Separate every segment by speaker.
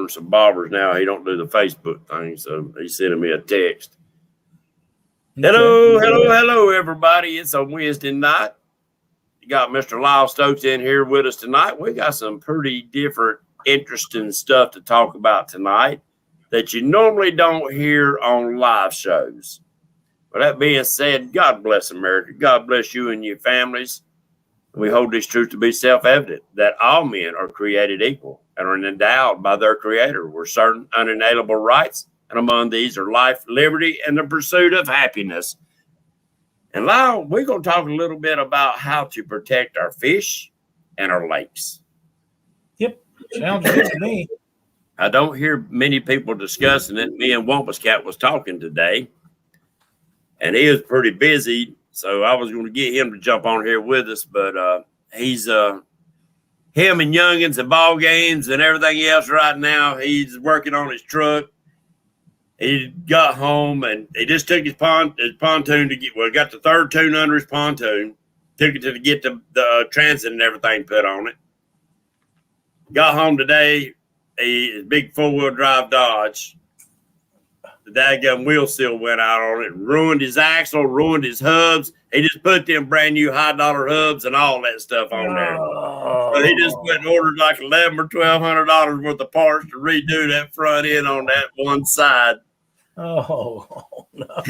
Speaker 1: ordering some bobbers now. He don't do the Facebook thing, so he's sending me a text. Okay. Hello, everybody. It's a Wednesday night. You got Mr. Lyle Stokes in here with us tonight. We got some pretty different, interesting stuff to talk about tonight that you normally don't hear on live shows. With that being said, God bless America. God bless you and your families. We hold this truth to be self-evident, that all men are created equal and are endowed by their Creator with certain unalienable rights, and among these are life, liberty, and the pursuit of happiness. And Lyle, we're going to talk a little bit about how to protect our fish and our lakes.
Speaker 2: Yep, sounds good to me.
Speaker 1: I don't hear many people discussing it. Me and Wampus Cat was talking today, and he was pretty busy. So I was going to get him to jump on here with us, but he's him and youngins and ball games and everything else right now. He's working on his truck. He got home and he just took his pontoon to got the third tune under his pontoon. Took it to get the transit and everything put on it. Got home today. His big 4-wheel drive Dodge. The daggum wheel seal went out on it, ruined his axle, ruined his hubs. He just put them brand new $high hubs and all that stuff on there. So he just went and ordered like $1,100 or $1,200 worth of parts to redo that front end on that one side.
Speaker 2: Oh, no.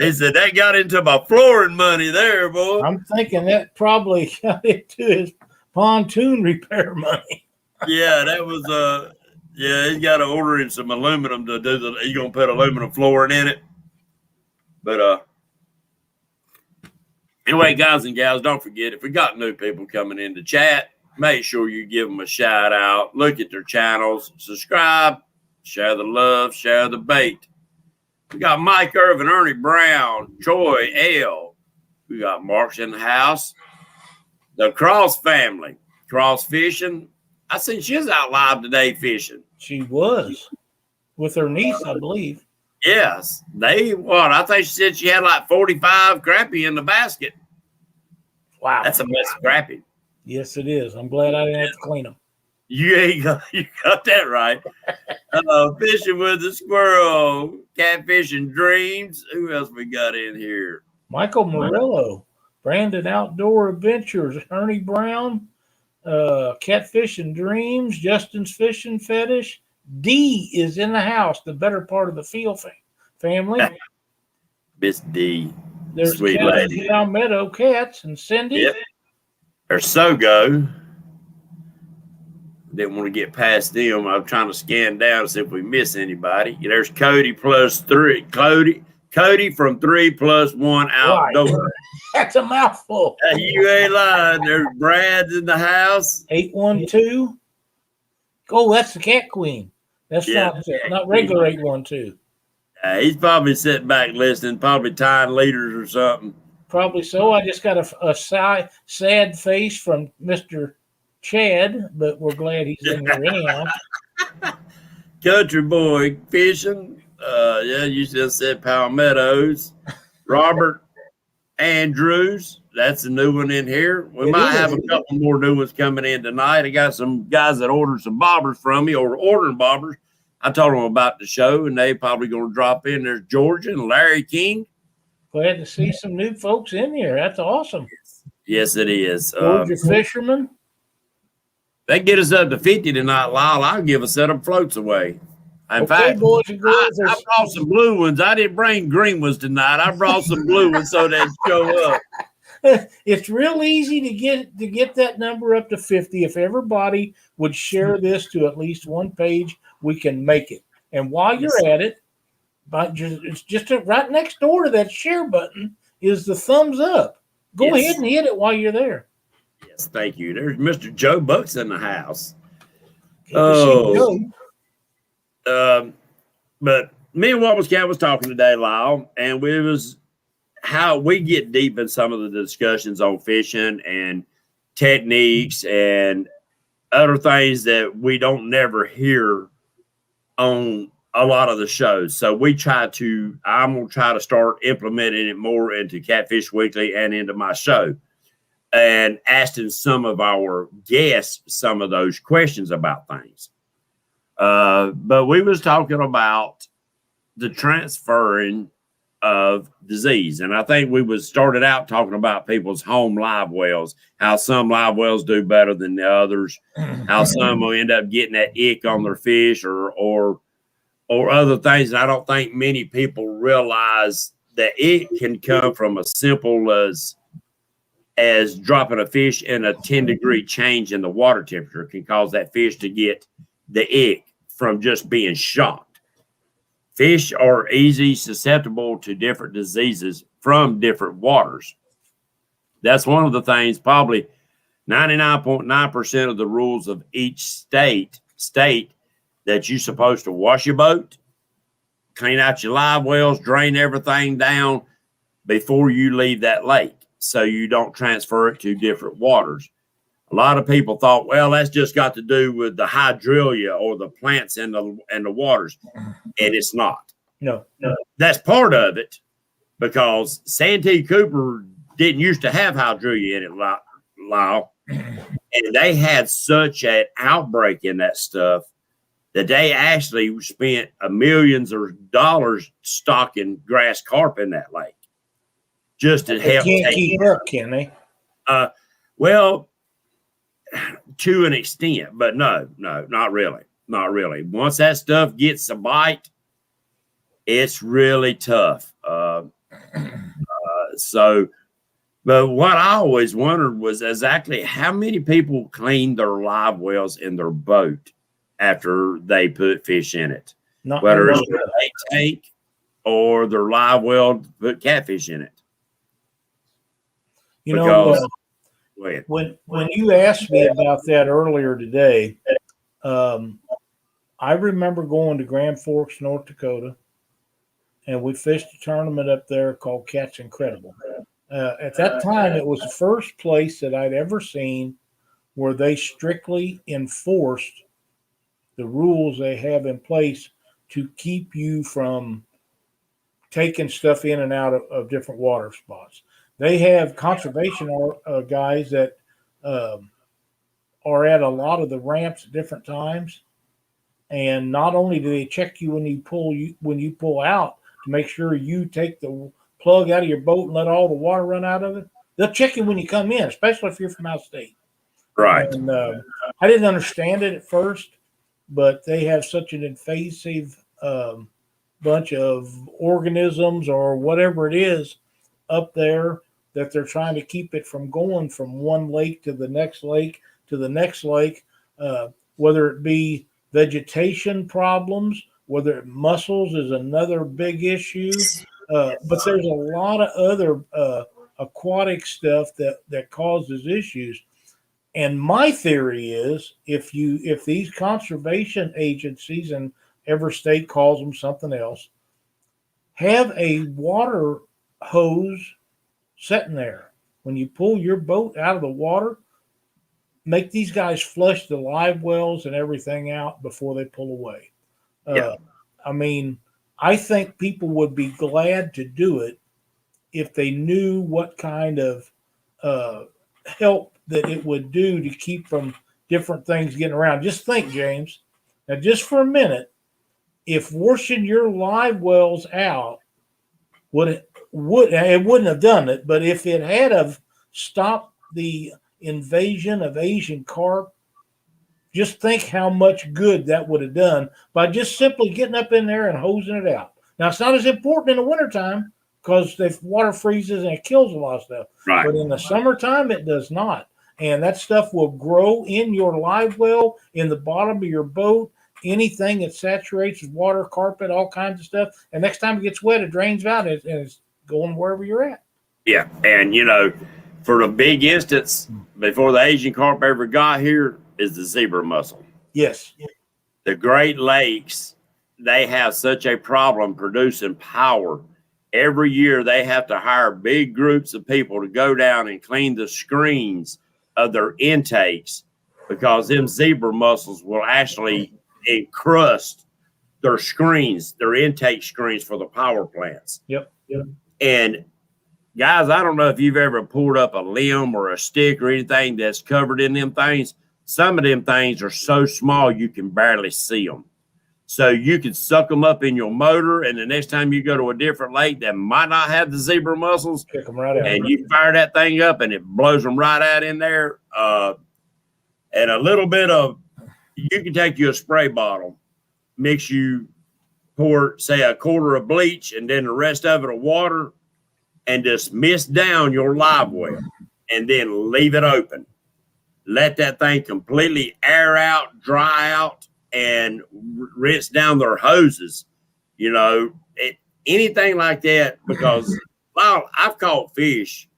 Speaker 1: He said that got into my flooring money there, boy.
Speaker 2: I'm thinking that probably got into his pontoon repair money.
Speaker 1: Yeah, that was yeah, he's got to order him some aluminum to do he's going to put aluminum flooring in it. But anyway, guys and gals, don't forget, if we got new people coming in to chat, make sure you give them a shout out, look at their channels, subscribe, share the love, share the bait. We got Mike Irvin, Ernie Brown, Troy L. We got Mark's in the house. The Cross family, Cross Fishing. I seen she was out live today fishing.
Speaker 2: She was with her niece, I believe.
Speaker 1: Yes. I think she said she had like 45 crappie in the basket.
Speaker 2: Wow.
Speaker 1: That's a mess of crappie.
Speaker 2: Yes, it is. I'm glad I didn't have to clean them.
Speaker 1: You got that right. Fishing with the Squirrel, Catfish and Dreams. Who else we got in here?
Speaker 2: Michael Murillo, Brandon Outdoor Adventures, Ernie Brown, Catfish and Dreams, Justin's Fishing Fetish. D is in the house, the better part of the field family.
Speaker 1: Miss D.
Speaker 2: There's
Speaker 1: sweet lady.
Speaker 2: Palmetto Cats and Cindy.
Speaker 1: Yep. There's Sogo. Didn't want to get past them. I'm trying to scan down to see if we miss anybody. There's Cody plus 3. Cody from 3 plus 1 outdoor.
Speaker 2: Right. That's a mouthful.
Speaker 1: You ain't lying. There's Brad's in the house.
Speaker 2: 812. Oh, that's the Cat Queen. That's not regular 812.
Speaker 1: He's probably sitting back listening, probably tying leaders or something.
Speaker 2: Probably so. I just got a sad face from Mr. Chad, but we're glad he's in here anyhow.
Speaker 1: Country Boy Fishing. Yeah, you just said Palmettos. Robert Andrews. That's a new one in here. We might have a couple more new ones coming in tonight. I got some guys that ordered some bobbers from me or ordering bobbers. I told them about the show, and they probably going to drop in. There's Georgia and Larry King.
Speaker 2: Glad to see some new folks in here. That's awesome.
Speaker 1: Yes, it is.
Speaker 2: Georgia Fisherman.
Speaker 1: They get us up to 50 tonight, Lyle. I'll give a set of floats away. In fact,
Speaker 2: boys and girls,
Speaker 1: I brought some blue ones. I didn't bring green ones tonight. I brought some blue ones so they'd show up.
Speaker 2: It's real easy to get that number up to 50. If everybody would share this to at least one page, we can make it. And while you're at it, it's just right next door to that share button is the thumbs up. Go ahead and hit it while you're there.
Speaker 1: Yes, thank you. There's Mr. Joe Bucks in the house. But me and Wampus Cat was talking today, Lyle, and it was how we get deep in some of the discussions on fishing and techniques and other things that we don't never hear on a lot of the shows. So I'm going to try to start implementing it more into Catfish Weekly and into my show and asking some of our guests some of those questions about things. But we was talking about the transferring of disease. And I think we was started out talking about people's home live wells, how some live wells do better than the others, how some will end up getting that ick on their fish or other things. And I don't think many people realize that it can come from as simple as dropping a fish in a 10-degree change in the water temperature can cause that fish to get the ick from just being shocked. Fish are easy susceptible to different diseases from different waters. That's one of the things, probably 99.9% of the rules of each state that you're supposed to wash your boat, clean out your live wells, drain everything down before you leave that lake so you don't transfer it to different waters. A lot of people thought, well, that's just got to do with the hydrilla or the plants in the waters. And it's not.
Speaker 2: No.
Speaker 1: That's part of it because Santee Cooper didn't used to have hydrilla in it, Lyle. And they had such an outbreak in that stuff that they actually spent millions of dollars stocking grass carp in that lake just to help.
Speaker 2: They can't keep up, can they?
Speaker 1: Well, to an extent, but no, not really. Once that stuff gets a bite, it's really tough. But what I always wondered was exactly how many people clean their live wells in their boat after they put fish in it, whether it's their lake tank or their live well put catfish in it.
Speaker 2: You know, when you asked me about that earlier today, I remember going to Grand Forks, North Dakota, and we fished a tournament up there called Catch Incredible. At that time, it was the first place that I'd ever seen where they strictly enforced the rules they have in place to keep you from taking stuff in and out of different water spots. They have conservation guys that are at a lot of the ramps at different times, and not only do they check you when you pull out to make sure you take the plug out of your boat and let all the water run out of it, they'll check you when you come in, especially if you're from out of state.
Speaker 1: Right.
Speaker 2: And I didn't understand it at first, but they have such an invasive bunch of organisms or whatever it is up there that they're trying to keep it from going from one lake to the next lake to the next lake, whether it be vegetation problems, whether mussels is another big issue. But there's a lot of other aquatic stuff that causes issues. And my theory is if these conservation agencies, and every state calls them something else, have a water hose sitting there. When you pull your boat out of the water, make these guys flush the live wells and everything out before they pull away. I mean, I think people would be glad to do it if they knew what kind of help that it would do to keep from different things getting around. Just think, James, now just for a minute, if washing your live wells out it wouldn't have done it, but if it had have stopped the invasion of Asian carp, just think how much good that would have done by just simply getting up in there and hosing it out. Now, it's not as important in the wintertime because the water freezes and it kills a lot of stuff.
Speaker 1: Right.
Speaker 2: But in the summertime, it does not. And that stuff will grow in your live well, in the bottom of your boat, anything that saturates with water, carpet, all kinds of stuff. And next time it gets wet, it drains out and it's going wherever you're at.
Speaker 1: Yeah. And, for the big instance, before the Asian carp ever got here, is the zebra mussel.
Speaker 2: Yes.
Speaker 1: The Great Lakes, they have such a problem producing power. Every year they have to hire big groups of people to go down and clean the screens of their intakes because them zebra mussels will actually encrust their screens, their intake screens for the power plants.
Speaker 2: Yep.
Speaker 1: And guys, I don't know if you've ever pulled up a limb or a stick or anything that's covered in them things. some of them things are so small you can barely see them. So you can suck them up in your motor, and the next time you go to a different lake that might not have the zebra mussels,
Speaker 2: Check them right out.
Speaker 1: and you fire that thing up and it blows them right out in there. And a little bit of, you can take you a spray bottle, pour, say, a quarter of bleach and then the rest of it of water, and just mist down your live well and then leave it open. Let that thing completely air out, dry out, and rinse down their hoses. Anything like that, because I've caught fish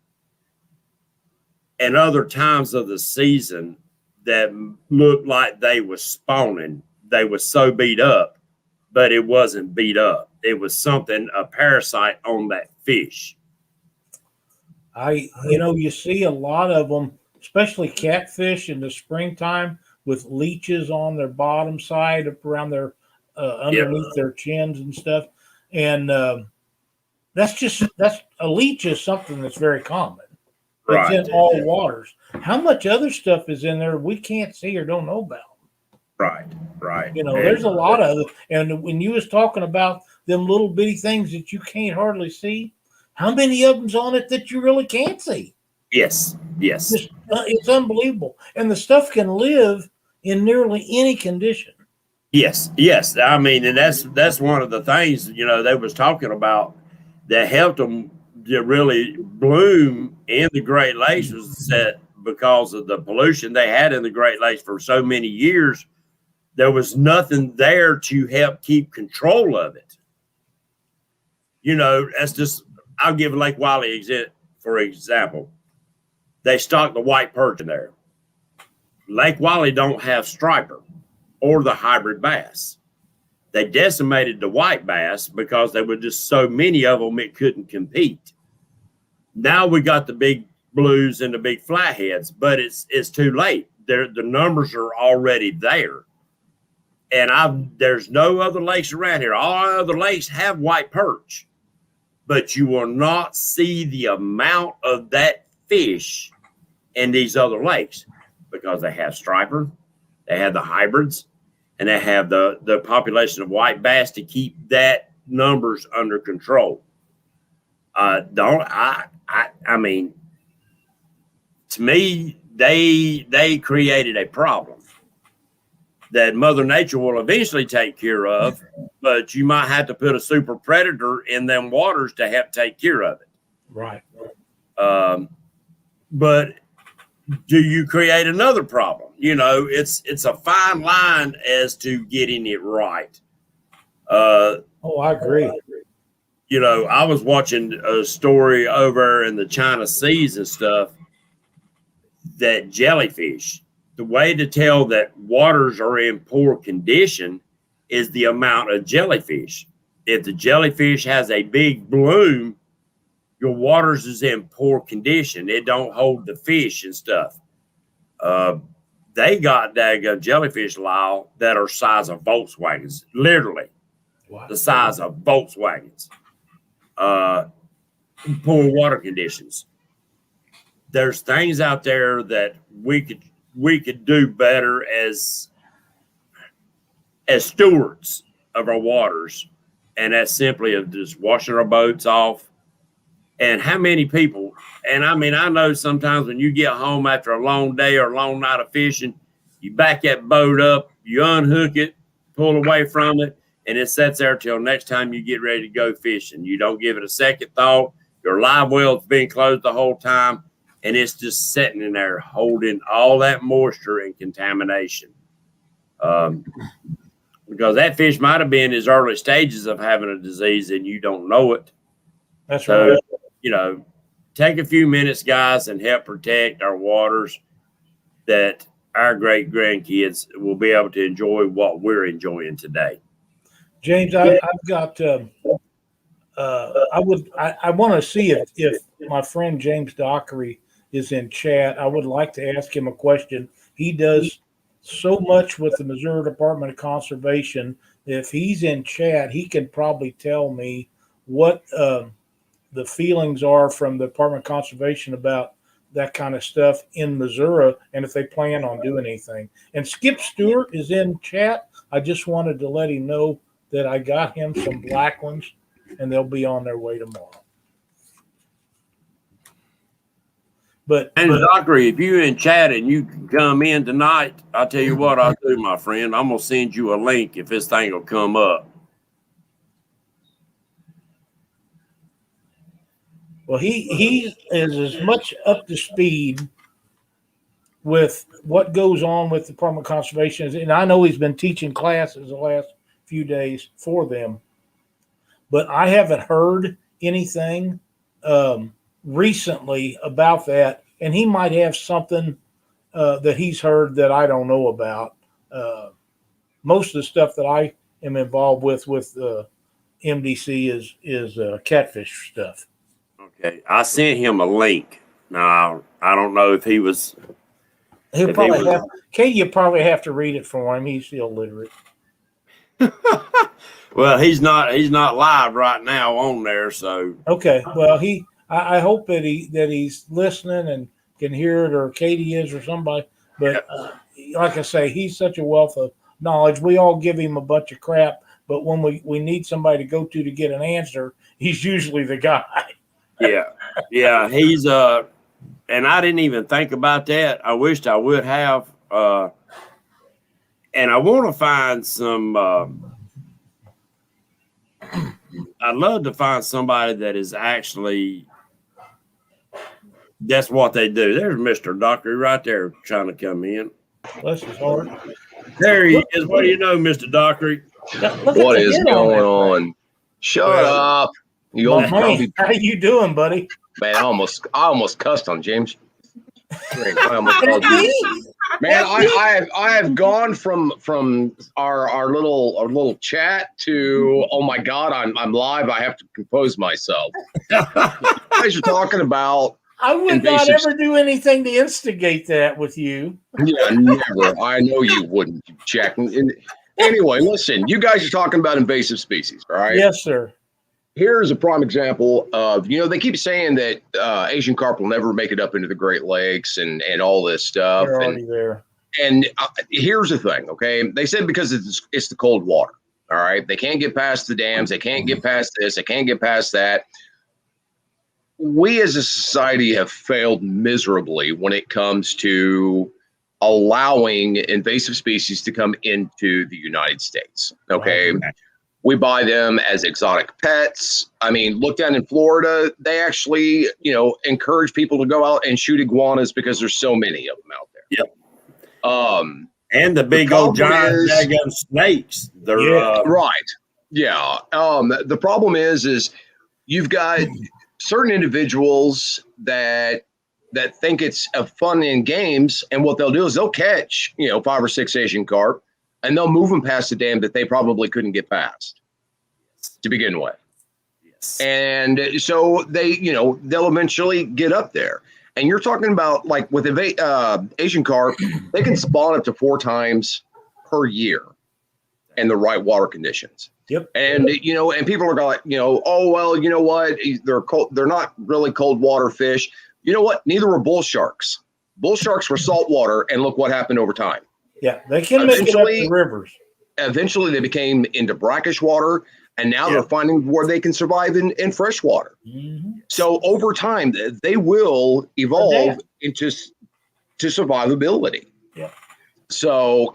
Speaker 1: at other times of the season that looked like they was spawning. They was so beat up, but it wasn't beat up. It was a parasite on that fish.
Speaker 2: You see a lot of them, especially catfish in the springtime, with leeches on their bottom side, up around their underneath their chins and stuff. And that's a leech is something that's very common. It's in all waters. How much other stuff is in there we can't see or don't know about?
Speaker 1: Right.
Speaker 2: There's a lot of it. And when you was talking about them little bitty things that you can't hardly see, how many of them's on it that you really can't see?
Speaker 1: Yes.
Speaker 2: It's unbelievable. And the stuff can live in nearly any condition.
Speaker 1: Yes. I mean, and that's one of the things, they was talking about that helped them to really bloom in the Great Lakes, was that because of the pollution they had in the Great Lakes for so many years, there was nothing there to help keep control of it. That's just, I'll give Lake Wiley for example. They stock the white perch in there. Lake Wiley don't have striper or the hybrid bass. They decimated the white bass because there were just so many of them it couldn't compete. Now we got the big blues and the big flatheads, but it's too late. The numbers are already there. And there's no other lakes around here. All our other lakes have white perch, but you will not see the amount of that fish in these other lakes because they have striper, they have the hybrids, and they have the population of white bass to keep that numbers under control. I mean, to me, they created a problem that Mother Nature will eventually take care of, but you might have to put a super predator in them waters to help take care of it.
Speaker 2: Right.
Speaker 1: But do you create another problem? It's a fine line as to getting it right.
Speaker 2: I agree.
Speaker 1: I was watching a story over in the China Seas and stuff that jellyfish, the way to tell that waters are in poor condition is the amount of jellyfish. If the jellyfish has a big bloom, your waters is in poor condition. It don't hold the fish and stuff. They got daggone jellyfish, Lyle, that are size of Volkswagens, literally. Wow. The size of Volkswagens. Poor water conditions. There's things out there that we could do better as stewards of our waters, and that's simply of just washing our boats off. And how many people, and I mean, I know sometimes when you get home after a long day or a long night of fishing, you back that boat up, you unhook it, pull away from it, and it sits there till next time you get ready to go fishing. You don't give it a second thought. Your live well's been closed the whole time, and it's just sitting in there holding all that moisture and contamination. Because that fish might have been in his early stages of having a disease and you don't know it.
Speaker 2: That's right.
Speaker 1: Take a few minutes, guys, and help protect our waters that our great grandkids will be able to enjoy what we're enjoying today.
Speaker 2: James, I've got. I want to see if my friend James Dockery is in chat. I would like to ask him a question. He does so much with the Missouri Department of Conservation. If he's in chat, he can probably tell me what the feelings are from the Department of Conservation about that kind of stuff in Missouri, and if they plan on doing anything. And Skip Stewart is in chat. I just wanted to let him know that I got him some black ones, and they'll be on their way tomorrow. But
Speaker 1: Dockery, if you're in chat and you can come in tonight, I'll tell you what I'll do, my friend. I'm gonna send you a link if this thing will come up.
Speaker 2: well, he is as much up to speed with what goes on with the Department of Conservation, and I know he's been teaching classes the last few days for them, but I haven't heard anything recently about that, and he might have something that he's heard that I don't know about. Most of the stuff that I am involved with MDC is catfish stuff.
Speaker 1: Okay, I sent him a link. Now I don't know if he was.
Speaker 2: He'll probably have. Katie, you probably have to read it for him. He's illiterate.
Speaker 1: Well, he's not live right now on there, so
Speaker 2: Okay. Well, I hope that he's listening and can hear it, or Katie is, or somebody. But like I say, he's such a wealth of knowledge. We all give him a bunch of crap, but when we need somebody to go to get an answer, he's usually the guy.
Speaker 1: yeah, he's and I didn't even think about that. I wished I would have, and I want to find some. I'd love to find somebody that is actually. That's what they do. There's Mr. Dockery right there trying to come in.
Speaker 2: Bless his heart.
Speaker 1: There he is. What do you know, Mr. Dockery?
Speaker 3: What is going on? Shut up. You old
Speaker 2: man, how you doing, buddy?
Speaker 3: Man, I almost cussed on James. I almost called you. Man, I have gone from our little chat to, oh my God, I'm live. I have to compose myself. You guys are talking about.
Speaker 2: I would not ever do anything to instigate that with you.
Speaker 3: Yeah, never. I know you wouldn't, Jack. Anyway, listen, you guys are talking about invasive species, right?
Speaker 2: Yes, sir.
Speaker 3: Here's a prime example of, they keep saying that Asian carp will never make it up into the Great Lakes and all this stuff.
Speaker 2: They're already there.
Speaker 3: And here's the thing, okay? They said because it's the cold water, all right? They can't get past the dams. They can't get past this. They can't get past that. We as a society have failed miserably when it comes to allowing invasive species to come into the United States, okay? Wow. We buy them as exotic pets. I mean, look down in Florida, they actually, encourage people to go out and shoot iguanas because there's so many of them out there.
Speaker 1: Yep. And the big old giant daggum snakes. They're
Speaker 3: right. Yeah. The problem is you've got certain individuals that think it's a fun in games, and what they'll do is they'll catch, 5 or 6 Asian carp, and they'll move them past the dam that they probably couldn't get past to begin with. Yes. And so they'll eventually get up there. And you're talking about, like, with Asian carp, they can spawn up to 4 times per year in the right water conditions.
Speaker 2: Yep.
Speaker 3: And, and people are like, oh, well, you know what? They're cold. They're not really cold water fish. You know what? Neither were bull sharks. Bull sharks were salt water, and look what happened over time.
Speaker 2: Yeah, they can make it up the rivers. Eventually,
Speaker 3: they became into brackish water, and now they're finding where they can survive in fresh water. Mm-hmm. So over time, they will evolve into survivability.
Speaker 2: Yeah.
Speaker 3: So,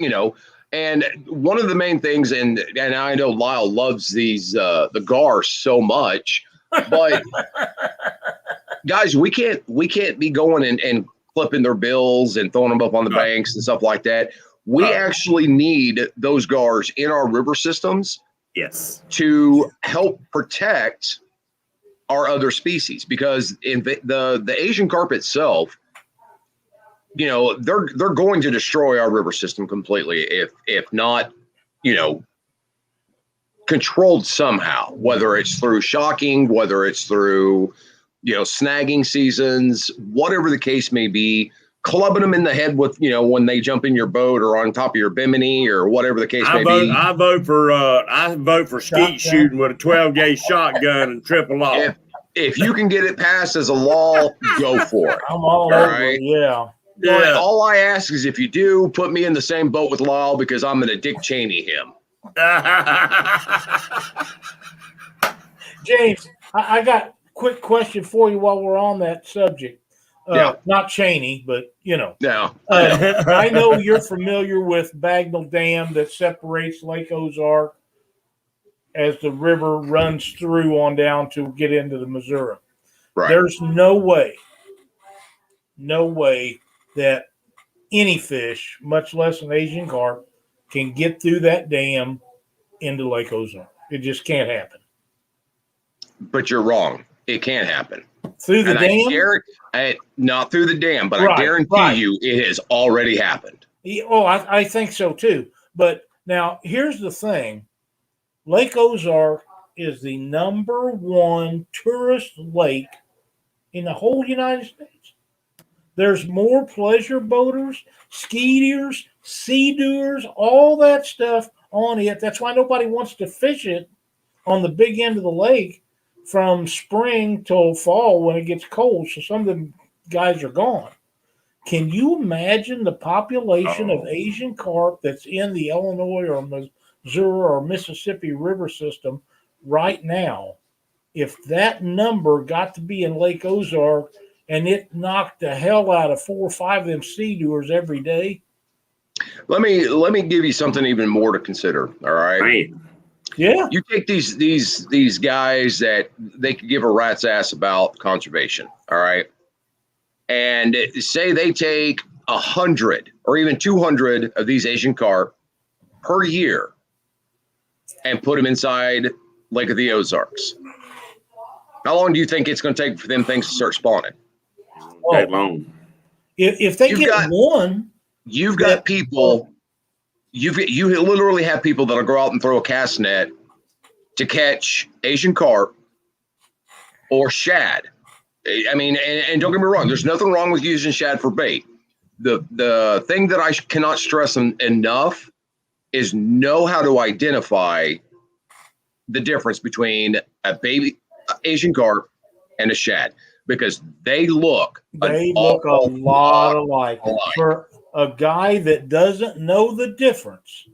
Speaker 3: and one of the main things, and I know Lyle loves these the gar so much, but guys, we can't be going and clipping their bills and throwing them up on the banks and stuff like that. We actually need those gars in our river systems.
Speaker 1: Yes.
Speaker 3: To help protect our other species, because in the Asian carp itself, they're going to destroy our river system completely if not, controlled somehow, whether it's through shocking, whether it's through, snagging seasons, whatever the case may be, clubbing them in the head with, when they jump in your boat or on top of your bimini or whatever the case may be.
Speaker 1: I vote for skeet shooting with a 12 gauge shotgun and triple lock.
Speaker 3: if you can get it passed as a law, go for it.
Speaker 2: I'm all over it. Yeah.
Speaker 1: Yeah.
Speaker 3: All I ask is if you do, put me in the same boat with Lyle because I'm going to Dick Cheney him.
Speaker 2: James, I got a quick question for you while we're on that subject.
Speaker 3: Yeah.
Speaker 2: Not Cheney, but
Speaker 3: No.
Speaker 2: I know you're familiar with Bagnell Dam that separates Lake Ozark as the river runs through on down to get into the Missouri.
Speaker 3: Right.
Speaker 2: There's no way that any fish, much less an Asian carp, can get through that dam into Lake Ozark. It just can't happen.
Speaker 3: But you're wrong. It can't happen.
Speaker 2: Through the dam?
Speaker 3: Not through the dam, but I guarantee you it has already happened.
Speaker 2: Oh, I think so too. But now here's the thing. Lake Ozark is the #1 tourist lake in the whole United States. There's more pleasure boaters, skiers, sea doers, all that stuff on it. That's why nobody wants to fish it on the big end of the lake from spring till fall when it gets cold. So some of the guys are gone. Can you imagine the population of Asian carp that's in the Illinois or Missouri or Mississippi River system right now? If that number got to be in Lake Ozark and it knocked the hell out of 4 or 5 of them sea doers every day.
Speaker 3: Let me give you something even more to consider. All right.
Speaker 1: Right.
Speaker 2: Yeah.
Speaker 3: You take these guys that they could give a rat's ass about conservation. All right. And say they take 100 or even 200 of these Asian carp per year and put them inside Lake of the Ozarks. How long do you think it's going to take for them things to start spawning?
Speaker 1: That long.
Speaker 2: If they get one,
Speaker 3: you've got people. You literally have people that'll go out and throw a cast net to catch Asian carp or shad. I mean, and don't get me wrong, there's nothing wrong with using shad for bait. The thing that I cannot stress enough is know how to identify the difference between a baby Asian carp and a shad, because they look
Speaker 2: a lot alike. For a guy that doesn't know the difference,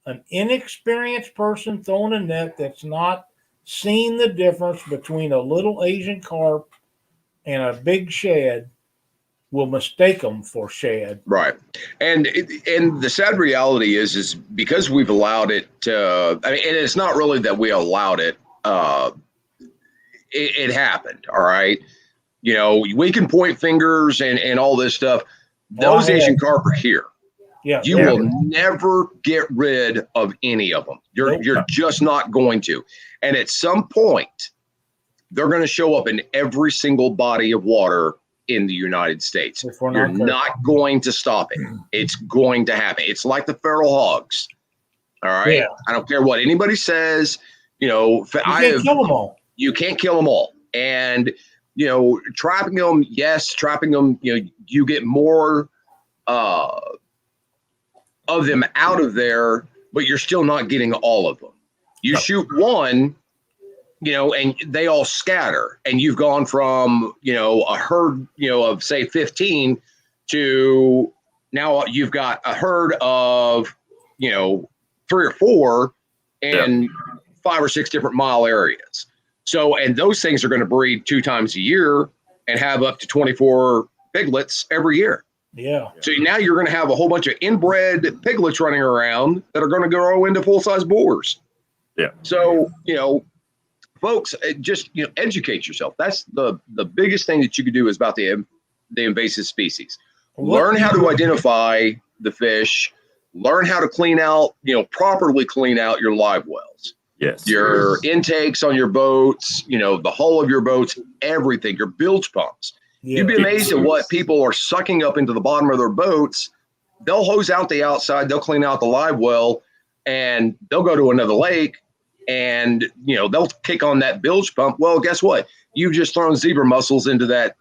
Speaker 2: an inexperienced person throwing a net that's not seen the difference between a little Asian carp and a big shad will mistake them for shad.
Speaker 3: Right. And the sad reality is because we've allowed it to, I mean, and it's not really that we allowed it, it happened. All right. You know, we can point fingers and all this stuff. Those Asian carp are here.
Speaker 2: Yeah.
Speaker 3: You will never get rid of any of them. You're just not going to. And at some point, they're going to show up in every single body of water in the United States. You're not going to stop it. It's going to happen. It's like the feral hogs. All right. Yeah. I don't care what anybody says. You know,
Speaker 2: you can't kill them all.
Speaker 3: You can't kill them all. And, you know, trapping them, you know, you get more of them out of there, but you're still not getting all of them. You shoot one, you know, and they all scatter, and you've gone from, you know, a herd, you know, of say 15 to now you've got a herd of, you know, 3 or 4 in 5 or 6 different mile areas. So, and those things are going to breed 2 times a year and have up to 24 piglets every year.
Speaker 2: Yeah.
Speaker 3: So now you're going to have a whole bunch of inbred piglets running around that are going to grow into full-size boars.
Speaker 1: Yeah.
Speaker 3: So, you know, folks, just, you know, educate yourself. That's the biggest thing that you can do is about the invasive species. Learn how to identify the fish. Learn how to clean out, you know, properly clean out your live wells.
Speaker 1: Yes.
Speaker 3: Your intakes on your boats, you know, the hull of your boats, everything, your bilge pumps. Yeah. You'd be amazed at what people are sucking up into the bottom of their boats. They'll hose out the outside, they'll clean out the live well, and they'll go to another lake and, you know, they'll kick on that bilge pump. Well, guess what? You've just thrown zebra mussels into that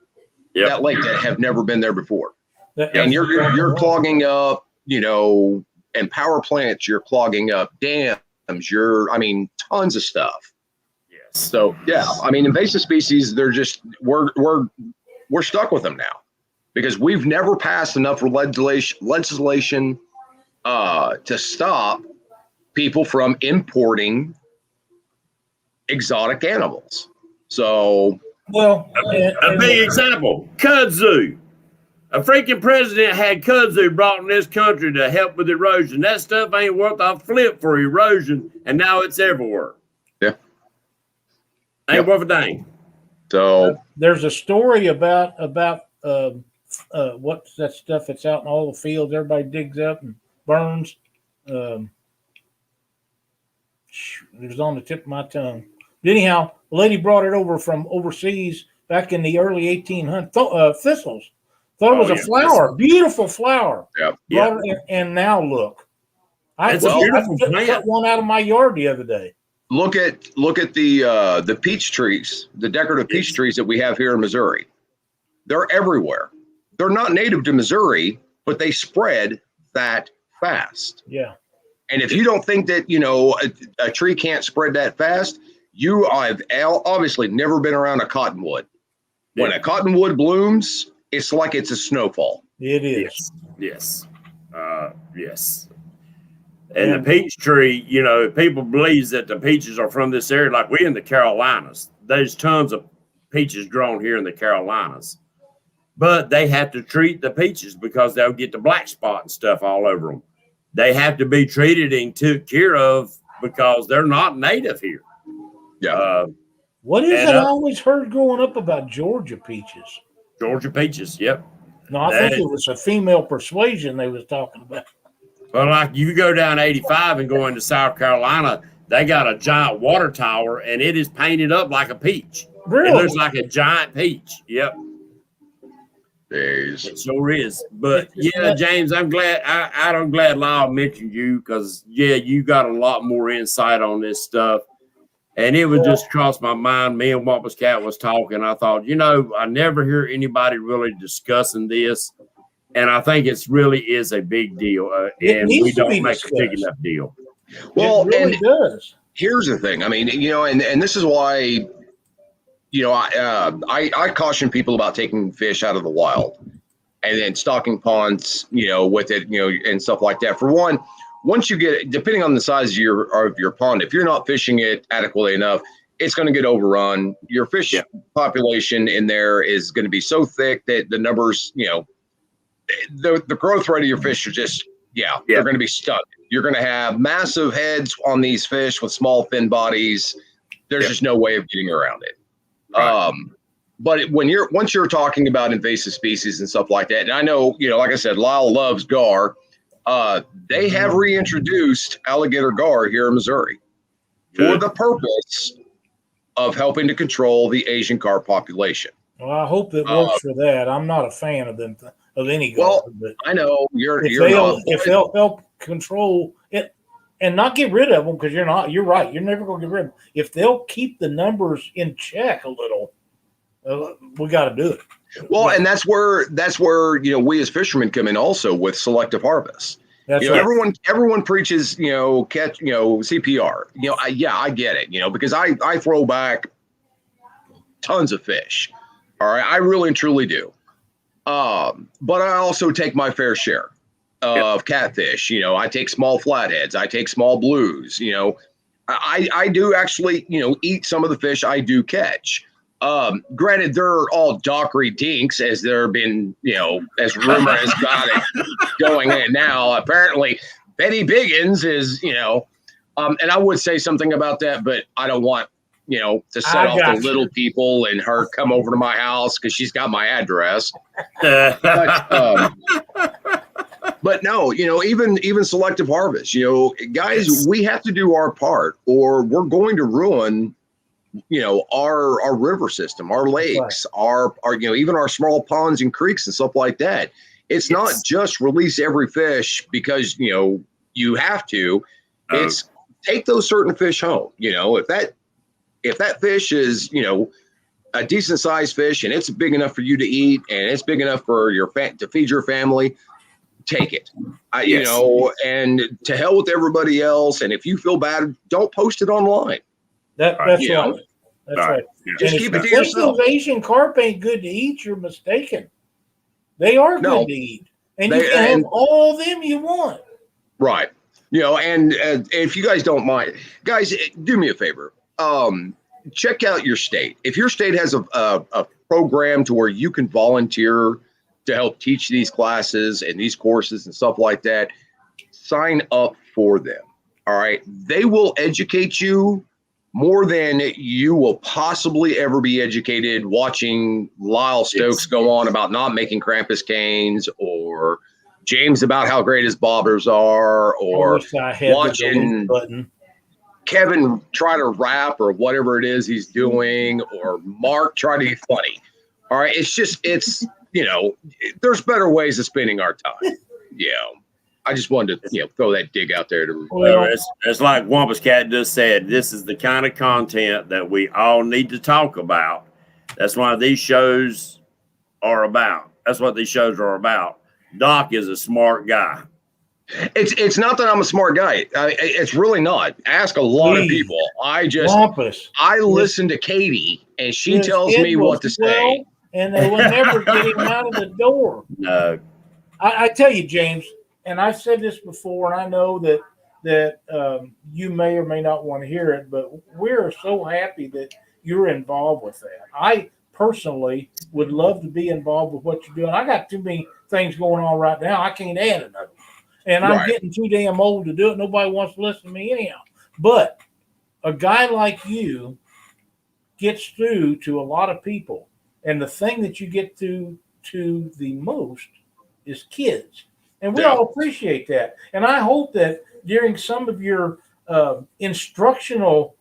Speaker 3: lake that have never been there before. And you're clogging up, you know, and power plants, you're clogging up dams, tons of stuff.
Speaker 1: Yes.
Speaker 3: So yeah, I mean, invasive species, they're just we're stuck with them now because we've never passed enough legislation to stop people from importing exotic animals. So,
Speaker 2: well,
Speaker 1: a big example, kudzu. A freaking president had kudzu brought in this country to help with erosion. That stuff ain't worth a flip for erosion, and now it's everywhere.
Speaker 3: Yeah.
Speaker 1: Ain't worth a dang.
Speaker 3: So
Speaker 2: there's a story about what's that stuff that's out in all the fields everybody digs up and burns. It was on the tip of my tongue. But anyhow, a lady brought it over from overseas back in the early 1800s. Thistles. Thought it was a flower, beautiful flower.
Speaker 3: Yeah.
Speaker 2: And now look, I
Speaker 1: It's a beautiful plant.
Speaker 2: cut one out of my yard the other day.
Speaker 3: Look at the peach trees, the decorative peach trees that we have here in Missouri. They're everywhere. They're not native to Missouri, but they spread that fast.
Speaker 2: Yeah.
Speaker 3: And if you don't think that, a tree can't spread that fast, you have obviously never been around a cottonwood. When a cottonwood blooms, it's like it's a snowfall.
Speaker 2: It is.
Speaker 1: Yes. Yes. And the peach tree, people believe that the peaches are from this area. Like we're in the Carolinas. There's tons of peaches grown here in the Carolinas. But they have to treat the peaches because they'll get the black spot and stuff all over them. They have to be treated and took care of because they're not native here.
Speaker 3: Yeah.
Speaker 2: What is it I always heard growing up about Georgia peaches?
Speaker 1: Georgia peaches, yep.
Speaker 2: No, I think it was a female persuasion they was talking about.
Speaker 1: Well, like you go down 85 and go into South Carolina, they got a giant water tower and it is painted up like a peach.
Speaker 2: Really?
Speaker 1: It looks like a giant peach. Yep.
Speaker 3: Days.
Speaker 1: It sure is. But yeah, James, I'm glad I'm glad Lyle mentioned you because you got a lot more insight on this stuff. And it would just cross my mind. Me and Wampus Cat was talking. I thought, I never hear anybody really discussing this. And I think it really is a big deal. And we don't make a big enough deal.
Speaker 3: Well,
Speaker 2: it really does.
Speaker 3: Here's the thing. I mean, and this is why, I caution people about taking fish out of the wild and then stocking ponds, with it, and stuff like that. For one, once you get, depending on the size of your pond, if you're not fishing it adequately enough, it's going to get overrun. Your fish population in there is going to be so thick that the numbers, the growth rate of your fish are just, they're going to be stunted. You're going to have massive heads on these fish with small fin bodies. There's just no way of getting around it. Right. But once you're talking about invasive species and stuff like that, and I know, like I said, Lyle loves gar. They have reintroduced alligator gar here in Missouri for the purpose of helping to control the Asian carp population.
Speaker 2: Well, I hope it works for that. I'm not a fan of them of any gar.
Speaker 3: Well,
Speaker 2: but
Speaker 3: I know
Speaker 2: if they'll help control it and not get rid of them, because you're right. You're never going to get rid of them. If they'll keep the numbers in check a little, we got to do it.
Speaker 3: Well, and that's where we as fishermen come in also with selective harvest.
Speaker 2: That's right.
Speaker 3: Everyone preaches catch CPR. I get it. Because I throw back tons of fish. All right, I really and truly do. But I also take my fair share of catfish. I take small flatheads. I take small blues. I do actually eat some of the fish I do catch. Granted, they're all dockery dinks, as there have been, as rumor has got it going in now. Apparently, Betty Biggins is, and I would say something about that, but I don't want, to set off the little people and her come over to my house because she's got my address. But no, even selective harvest, guys, we have to do our part or we're going to ruin our river system, our lakes, our even our small ponds and creeks and stuff like that. It's not just release every fish because you have to. It's take those certain fish home. If that fish is a decent sized fish and it's big enough for you to eat and it's big enough for your to feed your family, take it. And to hell with everybody else. And if you feel bad, don't post it online.
Speaker 2: That's right. That's right.
Speaker 1: Yeah.
Speaker 3: Just
Speaker 2: And
Speaker 3: keep
Speaker 2: if
Speaker 3: it
Speaker 2: you
Speaker 3: to
Speaker 2: think
Speaker 3: yourself.
Speaker 2: those Asian carp ain't good to eat, you're mistaken. They are
Speaker 3: No.
Speaker 2: good to eat. And you can have all them you want.
Speaker 3: Right. And if you guys don't mind, guys, do me a favor. Check out your state. If your state has a program to where you can volunteer to help teach these classes and these courses and stuff like that, sign up for them. All right. They will educate you more than you will possibly ever be educated watching Lyle Stokes go on about not making Krampus canes, or James about how great his bobbers are, or watching Kevin try to rap or whatever it is he's doing, or Mark try to be funny. All right. It's there's better ways of spending our time. I just wanted to, throw that dig out there.
Speaker 1: It's like Wampus Cat just said, this is the kind of content that we all need to talk about. That's why these shows are about. That's what these shows are about. Doc is a smart guy.
Speaker 3: It's not that I'm a smart guy. It's really not. Ask a lot of people. I listen to Katie, and she tells me what to say.
Speaker 2: And they will never get him out of the door.
Speaker 1: No.
Speaker 2: I tell you, James, and I've said this before, and I know that you may or may not want to hear it, but we're so happy that you're involved with that. I personally would love to be involved with what you're doing. I got too many things going on right now. I can't add another. And I'm getting too damn old to do it. Nobody wants to listen to me anyhow. But a guy like you gets through to a lot of people. And the thing that you get through to the most is kids. And we all appreciate that. And I hope that during some of your instructional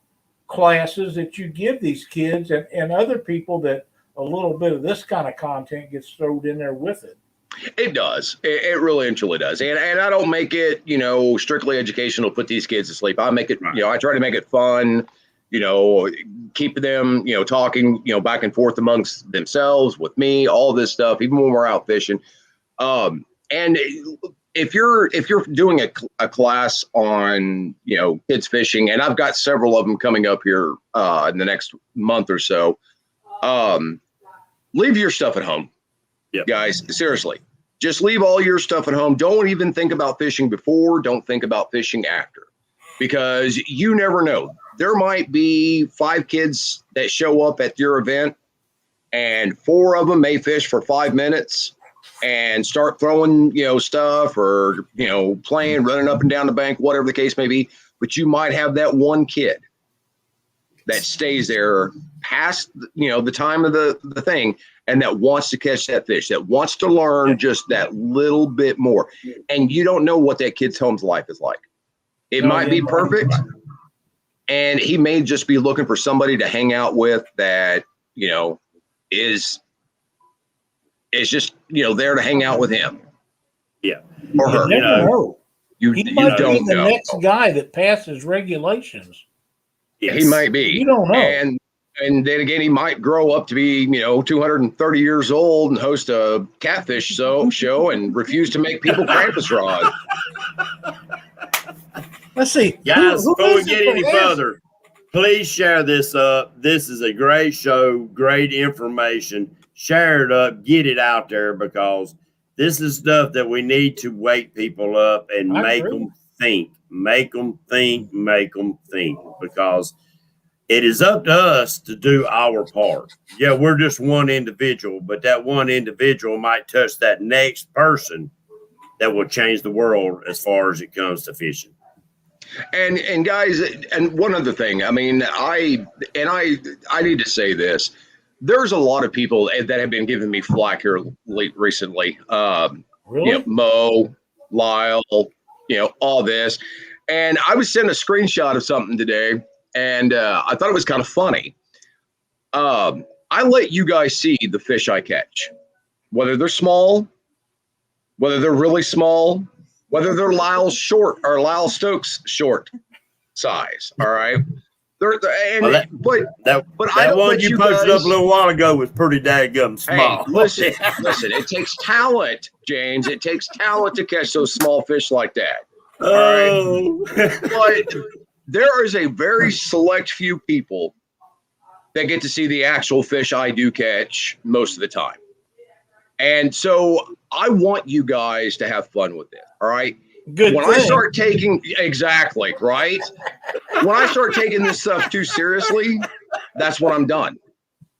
Speaker 2: classes that you give these kids and other people, that a little bit of this kind of content gets thrown in there with it.
Speaker 3: It does. It really and truly does. And I don't make it, strictly educational, put these kids to sleep. I make it, I try to make it fun, keep them, talking, back and forth amongst themselves with me, all this stuff, even when we're out fishing. And if you're doing a class on, kids fishing, and I've got several of them coming up here in the next month or so, leave your stuff at home.
Speaker 1: Yep.
Speaker 3: Guys, seriously, just leave all your stuff at home. Don't even think about fishing before. Don't think about fishing after, because you never know. There might be 5 kids that show up at your event, and 4 of them may fish for 5 minutes and start throwing, stuff, or, playing, running up and down the bank, whatever the case may be. But you might have that one kid that stays there past, the time of the thing, and that wants to catch that fish, that wants to learn just that little bit more. And you don't know what that kid's home's life is like. It might be perfect, and he may just be looking for somebody to hang out with that, is just, there to hang out with him.
Speaker 1: Yeah.
Speaker 3: Or her.
Speaker 2: You never know.
Speaker 3: He
Speaker 2: might
Speaker 3: don't
Speaker 2: be the
Speaker 3: know.
Speaker 2: next guy that passes regulations.
Speaker 3: Yes. He might be.
Speaker 2: You don't know.
Speaker 3: And then again, he might grow up to be, 230 years old and host a catfish show and refuse to make people Krampus rods.
Speaker 2: Let's see.
Speaker 1: Guys, before we get any further, please share this up. This is a great show, great information. Share it up, get it out there, because this is stuff that we need to wake people up and make them think. Make them think, because it is up to us to do our part. Yeah, we're just one individual, but that one individual might touch that next person that will change the world as far as it comes to fishing.
Speaker 3: And guys, and one other thing, I mean, I need to say this. There's a lot of people that have been giving me flack here recently.
Speaker 2: Really?
Speaker 3: Mo, Lyle, all this. And I was sent a screenshot of something today, and I thought it was kind of funny. I let you guys see the fish I catch, whether they're small, whether they're really small, whether they're Lyle Stokes short size. All right.
Speaker 1: That one you posted up a little while ago was pretty daggum small.
Speaker 3: Hey, listen, it takes talent, James. It takes talent to catch those small fish like that. All right. But there is a very select few people that get to see the actual fish I do catch most of the time. And so I want you guys to have fun with it. All right.
Speaker 2: Good
Speaker 3: When
Speaker 2: thing.
Speaker 3: I start taking, exactly, right? When I start taking this stuff too seriously, that's when I'm done.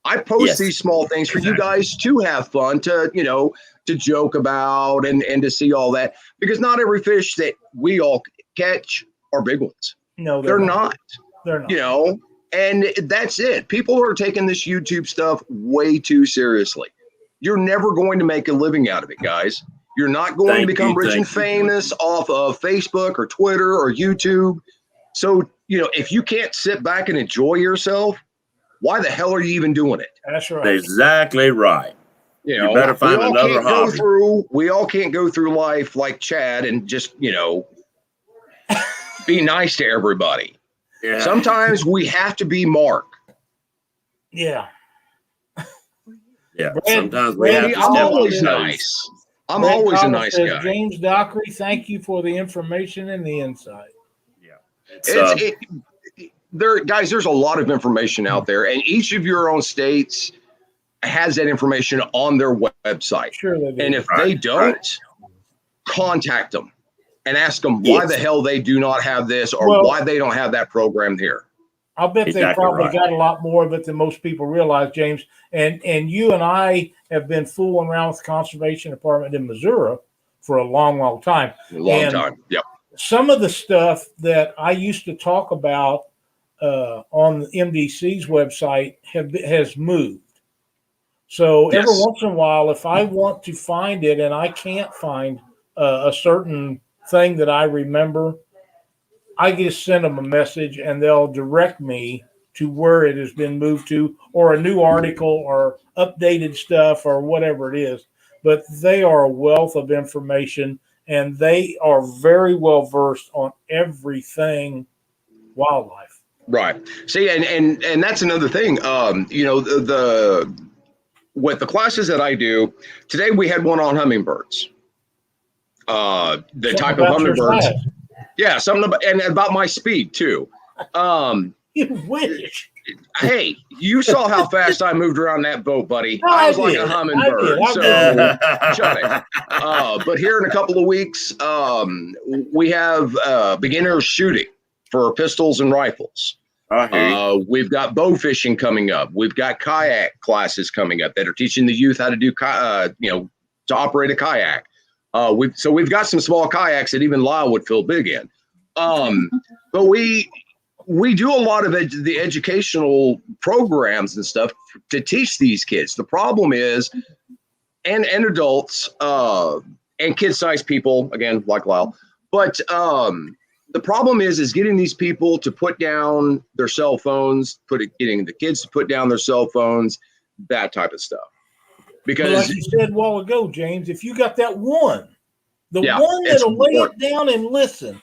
Speaker 3: I post these small things for you guys to have fun, to, you know, to joke about and to see all that, because not every fish that we all catch are big ones.
Speaker 2: No,
Speaker 3: they're not.
Speaker 2: They're not.
Speaker 3: You know, and that's it. People are taking this YouTube stuff way too seriously. You're never going to make a living out of it, guys. You're not going to become rich and famous off of Facebook or Twitter or YouTube. So, you know, if you can't sit back and enjoy yourself, why the hell are you even doing it?
Speaker 2: That's right.
Speaker 1: Exactly right.
Speaker 3: You know,
Speaker 1: better find another hobby.
Speaker 3: We all can't go through life like Chad and just, you know, be nice to everybody.
Speaker 1: Yeah.
Speaker 3: Sometimes we have to be Mark.
Speaker 2: Yeah.
Speaker 1: Yeah.
Speaker 2: Brad,
Speaker 1: Sometimes we have to
Speaker 3: I'm
Speaker 1: step
Speaker 3: always
Speaker 1: on
Speaker 3: nice. I'm
Speaker 2: Brad
Speaker 3: always a
Speaker 2: Collins
Speaker 3: nice
Speaker 2: says,
Speaker 3: guy.
Speaker 2: James Dockery, thank you for the information and the insight.
Speaker 1: Yeah.
Speaker 3: Guys, there's a lot of information out there, and each of your own states has that information on their website.
Speaker 2: Sure they do.
Speaker 3: And if they don't, contact them and ask them why the hell they do not have this, or why they don't have that program here.
Speaker 2: I'll bet they probably got a lot more of it than most people realize, James. And you and I have been fooling around with the Conservation Department in Missouri for a long, long time.
Speaker 3: Yep.
Speaker 2: Some of the stuff that I used to talk about on the MDC's website has moved. So every once in a while, if I want to find it and I can't find a certain thing that I remember, I just send them a message and they'll direct me to where it has been moved to, or a new article or updated stuff or whatever it is. But they are a wealth of information and they are very well versed on everything wildlife.
Speaker 3: Right. See, and that's another thing. You know, with the classes that I do today, we had one on hummingbirds. The type of hummingbirds. Yeah, something about my speed too.
Speaker 2: You wish.
Speaker 3: Hey, you saw how fast I moved around that boat, buddy. I was like a hummingbird. So shut it. But here in a couple of weeks, we have beginner shooting for pistols and rifles. We've got bow fishing coming up. We've got kayak classes coming up that are teaching the youth how to do, to operate a kayak. We've got some small kayaks that even Lyle would feel big in. But we do a lot of the educational programs and stuff to teach these kids. The problem is, and adults and kid-sized people, again, like Lyle, but the problem is getting these people to put down their cell phones, getting the kids to put down their cell phones, that type of stuff. Because,
Speaker 2: like you said a while ago, James, if you got that one that'll lay it down and listen,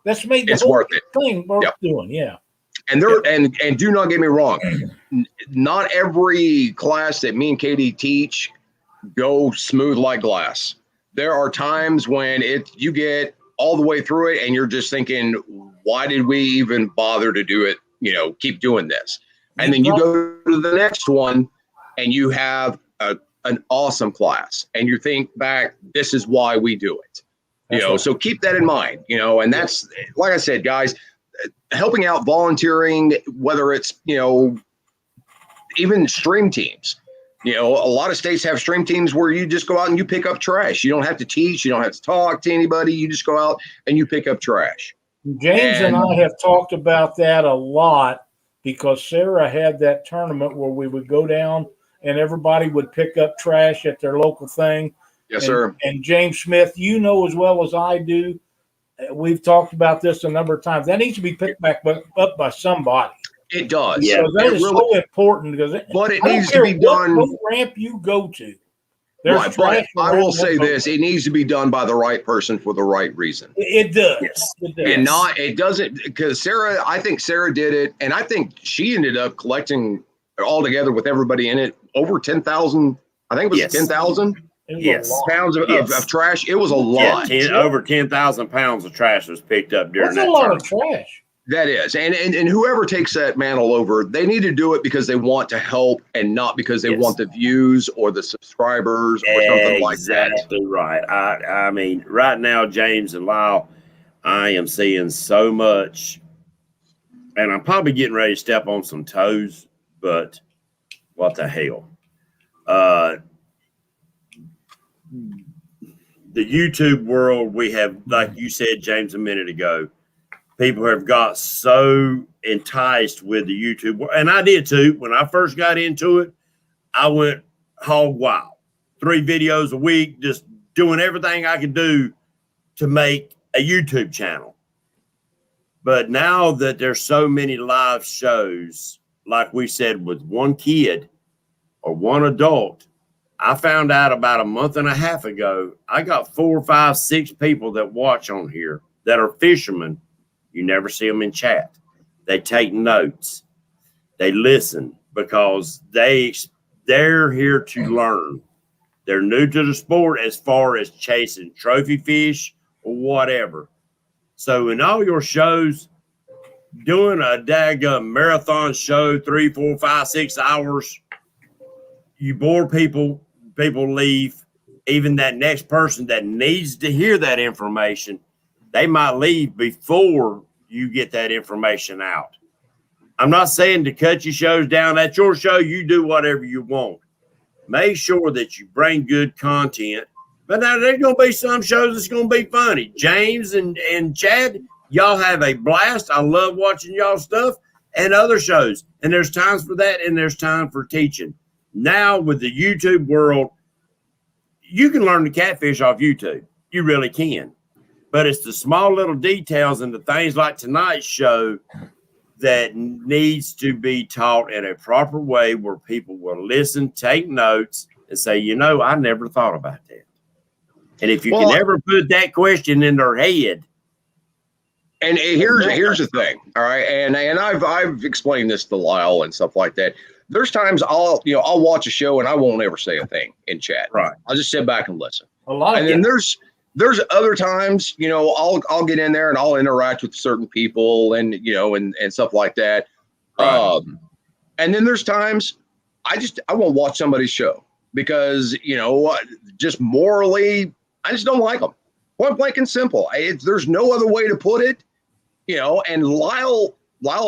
Speaker 2: that's made the whole thing worth doing. Yeah.
Speaker 3: And and do not get me wrong, not every class that me and Katie teach go smooth like glass. There are times when you get all the way through it and you're just thinking, why did we even bother to do it? Keep doing this. And then you go to the next one and you have an awesome class and you think back, this is why we do it. So keep that in mind, and that's, like I said, guys, helping out, volunteering, whether it's, even stream teams. A lot of states have stream teams where you just go out and you pick up trash. You don't have to teach. You don't have to talk to anybody. You just go out and you pick up trash.
Speaker 2: James and I have talked about that a lot because Sarah had that tournament where we would go down and everybody would pick up trash at their local thing.
Speaker 3: Yes, sir.
Speaker 2: And James Smith, as well as I do, we've talked about this a number of times. That needs to be picked back up by somebody.
Speaker 3: It does.
Speaker 2: Yeah, so that is really so important because
Speaker 3: it needs to be done.
Speaker 2: What ramp you go to?
Speaker 3: Right, but I will say this: it needs to be done by the right person for the right reason.
Speaker 2: It does.
Speaker 1: Yes.
Speaker 2: It does.
Speaker 3: And it doesn't, because I think Sarah did it, and I think she ended up collecting all together with everybody in it over 10,000. I think it was 10,000. Pounds of trash. It was a lot.
Speaker 1: Over 10,000 pounds of trash was picked up during that.
Speaker 2: That's a lot of trash.
Speaker 3: That is, and whoever takes that mantle over, they need to do it because they want to help and not because they want the views or the subscribers or something like that.
Speaker 1: Exactly right. I mean, right now, James and Lyle, I am seeing so much, and I'm probably getting ready to step on some toes, but what the hell? The YouTube world, we have, like you said, James, a minute ago, people have got so enticed with the YouTube, and I did too. When I first got into it, I went hog wild. 3 videos a week, just doing everything I could do to make a YouTube channel. But now that there's so many live shows, like we said, with one kid or one adult, I found out about a month and a half ago, I got 4, 5, 6 people that watch on here that are fishermen. You never see them in chat. They take notes. They listen because they're here to learn. They're new to the sport as far as chasing trophy fish or whatever. So in all your shows, doing a daggum marathon show, 3, 4, 5, 6 hours, you bore people, people leave. Even that next person that needs to hear that information, they might leave before you get that information out. I'm not saying to cut your shows down. That's your show. You do whatever you want. Make sure that you bring good content. But now there's going to be some shows that's going to be funny. James and Chad, y'all have a blast. I love watching y'all stuff and other shows. And there's times for that, and there's time for teaching. Now with the YouTube world, you can learn to catfish off YouTube. You really can. But it's the small little details and the things like tonight's show that needs to be taught in a proper way where people will listen, take notes, and say, you know, I never thought about that. And if you can ever put that question in their head.
Speaker 3: And here's the thing, all right, and I've explained this to Lyle and stuff like that. There's times I'll watch a show and I won't ever say a thing in chat.
Speaker 1: Right.
Speaker 3: I'll just sit back and listen.
Speaker 2: And
Speaker 3: then there's other times, I'll get in there and I'll interact with certain people and and stuff like that.
Speaker 1: Right.
Speaker 3: And then there's times I won't watch somebody's show because just morally I just don't like them. Point blank and simple. There's no other way to put it. And Lyle's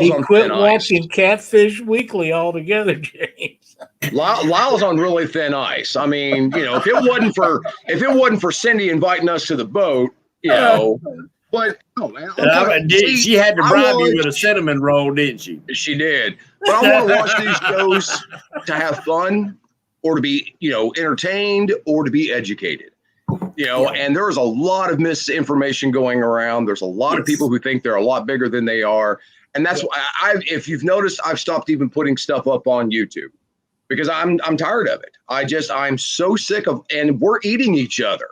Speaker 2: he
Speaker 3: on
Speaker 2: quit
Speaker 3: thin
Speaker 2: watching
Speaker 3: ice.
Speaker 2: Catfish Weekly altogether, James.
Speaker 3: Lyle's on really thin ice. I mean, if it wasn't for Cindy inviting us to the boat, but no, man.
Speaker 1: She had to bribe you with a cinnamon roll, didn't she?
Speaker 3: She did. But I want to watch these shows to have fun or to be, entertained or to be educated. And there's a lot of misinformation going around. There's a lot of people who think they're a lot bigger than they are. And that's why if you've noticed, I've stopped even putting stuff up on YouTube because I'm tired of it. I'm so sick of, and we're eating each other.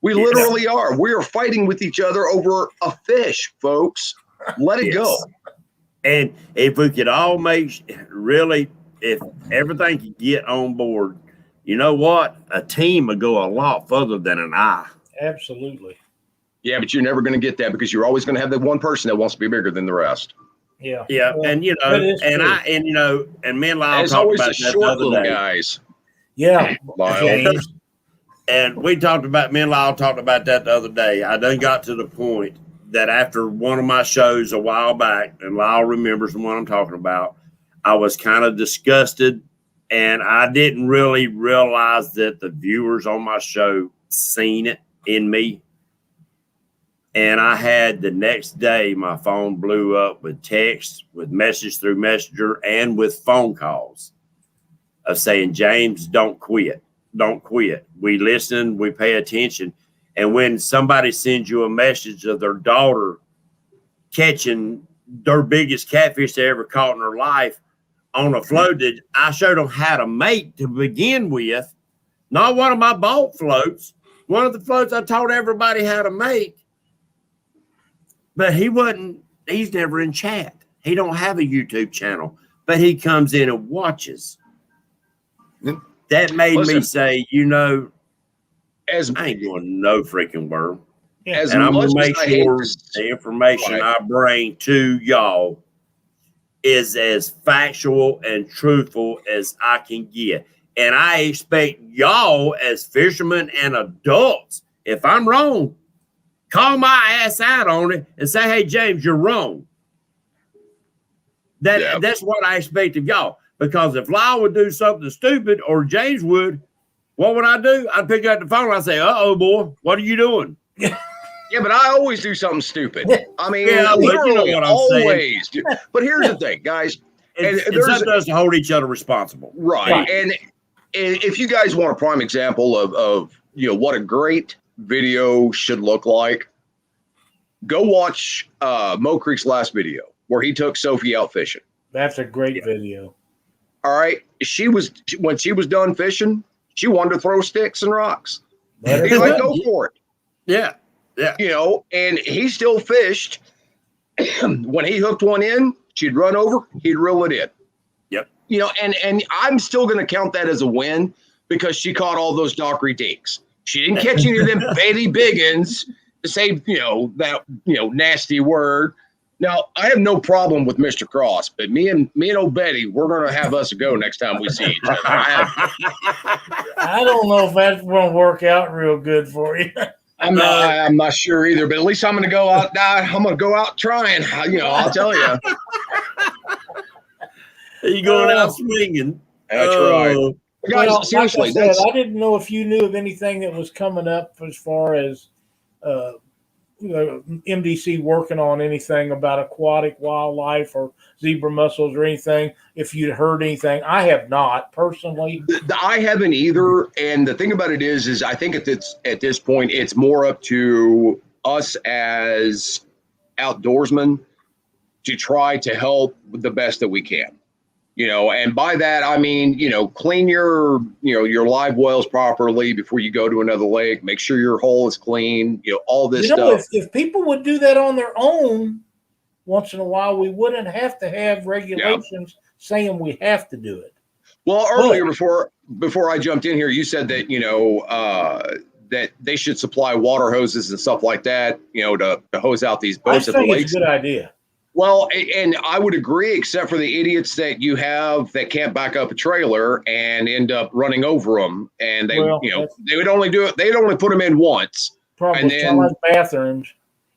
Speaker 3: We literally are. We are fighting with each other over a fish, folks. Let it go.
Speaker 1: And if we could all if everything could get on board, you know what? A team would go a lot further than an eye.
Speaker 2: Absolutely.
Speaker 3: Yeah, but you're never going to get that because you're always going to have that one person that wants to be bigger than the rest.
Speaker 2: Yeah.
Speaker 1: Yeah.
Speaker 2: Well,
Speaker 1: and me and Lyle
Speaker 3: it's
Speaker 1: talked
Speaker 3: always
Speaker 1: about
Speaker 3: the
Speaker 1: that
Speaker 3: short
Speaker 1: the other
Speaker 3: little
Speaker 1: day.
Speaker 3: guys.
Speaker 2: Yeah.
Speaker 3: James.
Speaker 1: And me and Lyle talked about that the other day. I done got to the point that after one of my shows a while back, and Lyle remembers the one I'm talking about, I was kind of disgusted, and I didn't really realize that the viewers on my show seen it in me. And I had the next day, my phone blew up with texts, with message through Messenger, and with phone calls of saying, James, don't quit. Don't quit. We listen, we pay attention. And when somebody sends you a message of their daughter catching their biggest catfish they ever caught in her life on a float that I showed them how to make to begin with, not one of my bought floats, one of the floats I taught everybody how to make. But he's never in chat. He don't have a YouTube channel, but he comes in and watches. That made me say, I ain't going no freaking worm.
Speaker 3: as
Speaker 1: And I'm
Speaker 3: much
Speaker 1: gonna
Speaker 3: as
Speaker 1: make
Speaker 3: I hate
Speaker 1: sure
Speaker 3: to,
Speaker 1: the information
Speaker 3: Right.
Speaker 1: I bring to y'all is as factual and truthful as I can get. And I expect y'all as fishermen and adults, if I'm wrong, call my ass out on it and say, hey, James, you're wrong. That's what I expect of y'all. Because if Lyle would do something stupid or James would, what would I do? I'd pick up the phone and I'd say, uh-oh, boy, what are you doing?
Speaker 3: Yeah, but I always do something stupid. I mean,
Speaker 1: Yeah, but you know
Speaker 3: literally
Speaker 1: what I'm saying.
Speaker 3: always. But here's the thing, guys.
Speaker 1: It's up to us to hold each other responsible.
Speaker 3: Right. And if you guys want a prime example of what a great video should look like, go watch Mo Creek's last video where he took Sophie out fishing.
Speaker 2: That's a great video.
Speaker 3: All right. When she was done fishing, she wanted to throw sticks and rocks. He's like, go for it.
Speaker 1: Yeah. Yeah.
Speaker 3: And he still fished. When he hooked one in, she'd run over, he'd reel it in.
Speaker 1: Yep.
Speaker 3: And I'm still going to count that as a win because she caught all those dockery dinks. She didn't catch any of them Betty Biggins to say, that, nasty word. Now, I have no problem with Mr. Cross, but me and old Betty, we're going to have us a go next time we see each other.
Speaker 2: I don't know if that's going to work out real good for you.
Speaker 3: I'm not sure either, but at least I'm going to go out. I'm going to go out trying. I'll tell you.
Speaker 1: You going out swinging?
Speaker 3: That's right. Guys,
Speaker 2: Well,
Speaker 3: seriously,
Speaker 2: like I said, I didn't know if you knew of anything that was coming up as far as MDC working on anything about aquatic wildlife or zebra mussels or anything. If you'd heard anything, I have not personally.
Speaker 3: I haven't either. And the thing about it is I think at this point, it's more up to us as outdoorsmen to try to help the best that we can. And by that, I mean, clean your live wells properly before you go to another lake. Make sure your hole is clean, all this stuff.
Speaker 2: If people would do that on their own once in a while, we wouldn't have to have regulations saying we have to do it.
Speaker 3: Well, earlier before I jumped in here, you said that, that they should supply water hoses and stuff like that, to hose out these boats at the lakes.
Speaker 2: I think it's a good idea.
Speaker 3: Well, and I would agree, except for the idiots that you have that can't back up a trailer and end up running over them. And they would only do it. They'd only put them in once.
Speaker 2: Probably
Speaker 3: and then
Speaker 2: bathrooms.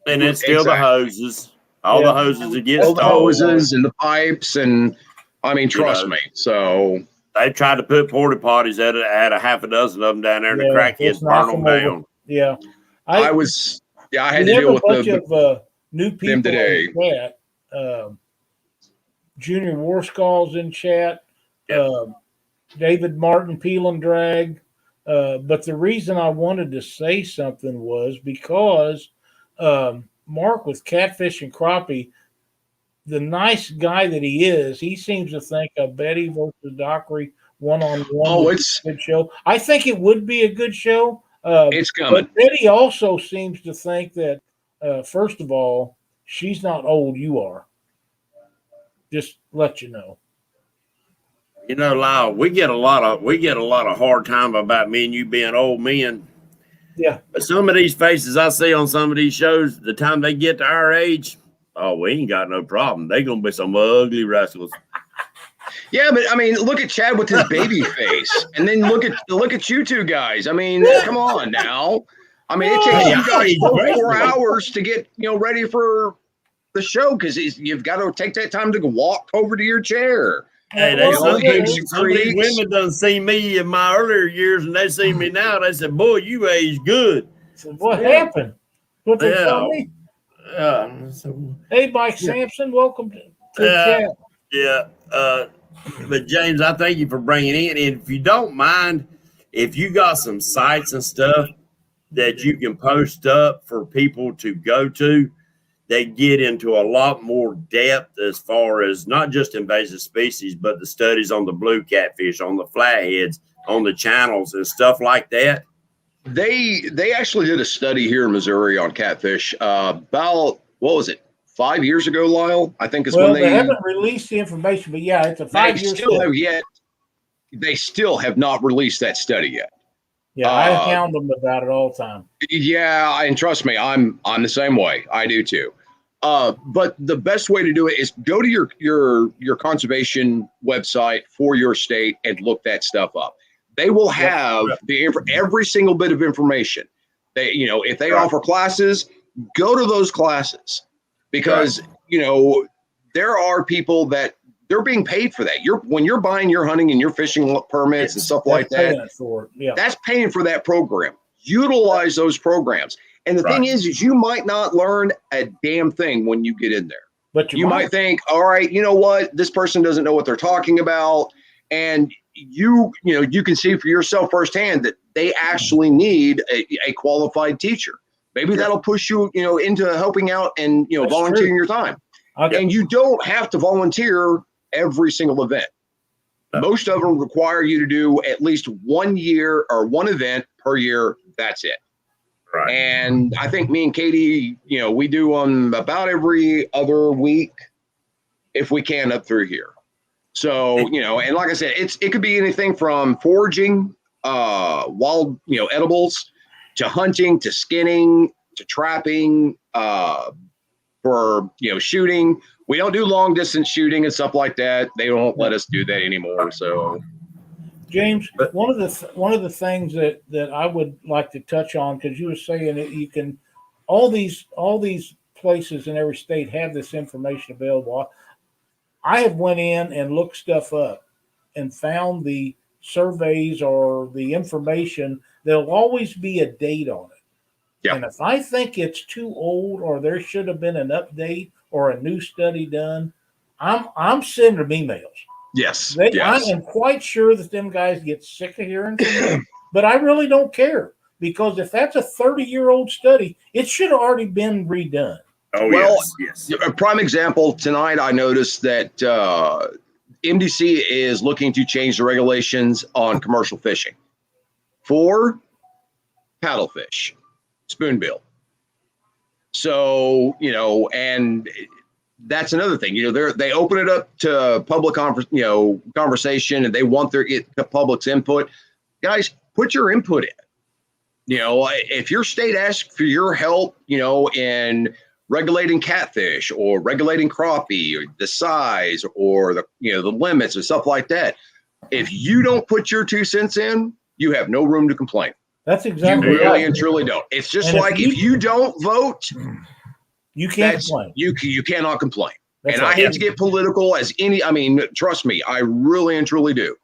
Speaker 1: And then still the hoses, all the hoses that get
Speaker 3: all the hoses and the pipes. And I mean, trust me. So
Speaker 1: they tried to put porta potties at it. I had a half a dozen of them down there, and the crackheads burned them down.
Speaker 2: Yeah.
Speaker 3: I had to deal with
Speaker 2: a bunch of new people
Speaker 3: today.
Speaker 2: in chat. Junior Warskull's in chat. David Martin, Peel and Drag. But the reason I wanted to say something was because Mark with Catfish and Crappie, the nice guy that he is, he seems to think a Betty versus Dockery one-on-one is a good show. I think it would be a good show.
Speaker 3: It's coming.
Speaker 2: But Betty also seems to think that, first of all, she's not old, you are. Just let you know.
Speaker 1: Lyle, we get a lot of hard time about me and you being old men.
Speaker 2: Yeah.
Speaker 1: But some of these faces I see on some of these shows, the time they get to our age, we ain't got no problem. They gonna be some ugly rascals.
Speaker 3: Yeah, but I mean, look at Chad with his baby face, and then look at you two guys. I mean, come on now. I mean, it takes you guys 4 hours to get ready for the show because you've got to take that time to walk over to your chair.
Speaker 1: Hey, some of these women done see me in my earlier years, and they see me now. They said, "Boy, you aged good."
Speaker 2: So what happened? What they tell me? Hey, Mike Sampson, welcome to the chat.
Speaker 1: Yeah, but James, I thank you for bringing in. And if you don't mind, if you got some sites and stuff that you can post up for people to go to, they get into a lot more depth as far as not just invasive species, but the studies on the blue catfish, on the flatheads, on the channels and stuff like that.
Speaker 3: They actually did a study here in Missouri on catfish about, what was it, 5 years ago, Lyle? I think is when
Speaker 2: they haven't released the information, but yeah, it's a 5 year study.
Speaker 3: They still have not released that study yet.
Speaker 2: Yeah, I hound them about it all the time.
Speaker 3: Yeah, and trust me, I'm the same way. I do too. But the best way to do it is go to your conservation website for your state and look that stuff up. They will have every single bit of information. They, if they offer classes, go to those classes, because there are people that they're being paid for that. When you're buying your hunting and your fishing permits and stuff like that, that's paying for that program. Utilize those programs. And the thing is you might not learn a damn thing when you get in there. But you might think, all right, you know what? This person doesn't know what they're talking about. And you can see for yourself firsthand that they actually need a qualified teacher. Maybe that'll push you, into helping out and, volunteering your time. And you don't have to volunteer every single event. Most of them require you to do at least 1 year or one event per year. That's it. Right. And I think me and Katie, we do them about every other week if we can up through here. So, and like I said, it could be anything from foraging, wild, edibles, to hunting, to skinning, to trapping, for, shooting. We don't do long distance shooting and stuff like that. They don't let us do that anymore. So,
Speaker 2: James, one of the things that I would like to touch on, because you were saying that you can, all these places in every state have this information available. I have went in and looked stuff up and found the surveys or the information. There'll always be a date on it. Yep. And if I think it's too old or there should have been an update or a new study done, I'm sending them emails.
Speaker 3: Yes.
Speaker 2: I am quite sure that them guys get sick of hearing from me, but I really don't care, because if that's a 30-year-old study, it should have already been redone.
Speaker 1: Oh,
Speaker 3: well,
Speaker 1: yes.
Speaker 3: A prime example tonight, I noticed that MDC is looking to change the regulations on commercial fishing for paddlefish, spoonbill. So, and that's another thing. They open it up to public conversation, and they want the public's input. Guys, put your input in. If your state asks for your help, in regulating catfish or regulating crappie, or the size or the limits and stuff like that, if you don't put your 2 cents in, you have no room to complain.
Speaker 2: That's exactly
Speaker 3: you really
Speaker 2: right.
Speaker 3: and truly don't. It's just like if you don't vote,
Speaker 2: you can't complain.
Speaker 3: You cannot complain.
Speaker 2: That's
Speaker 3: and I hate to get political trust me, I really and truly do.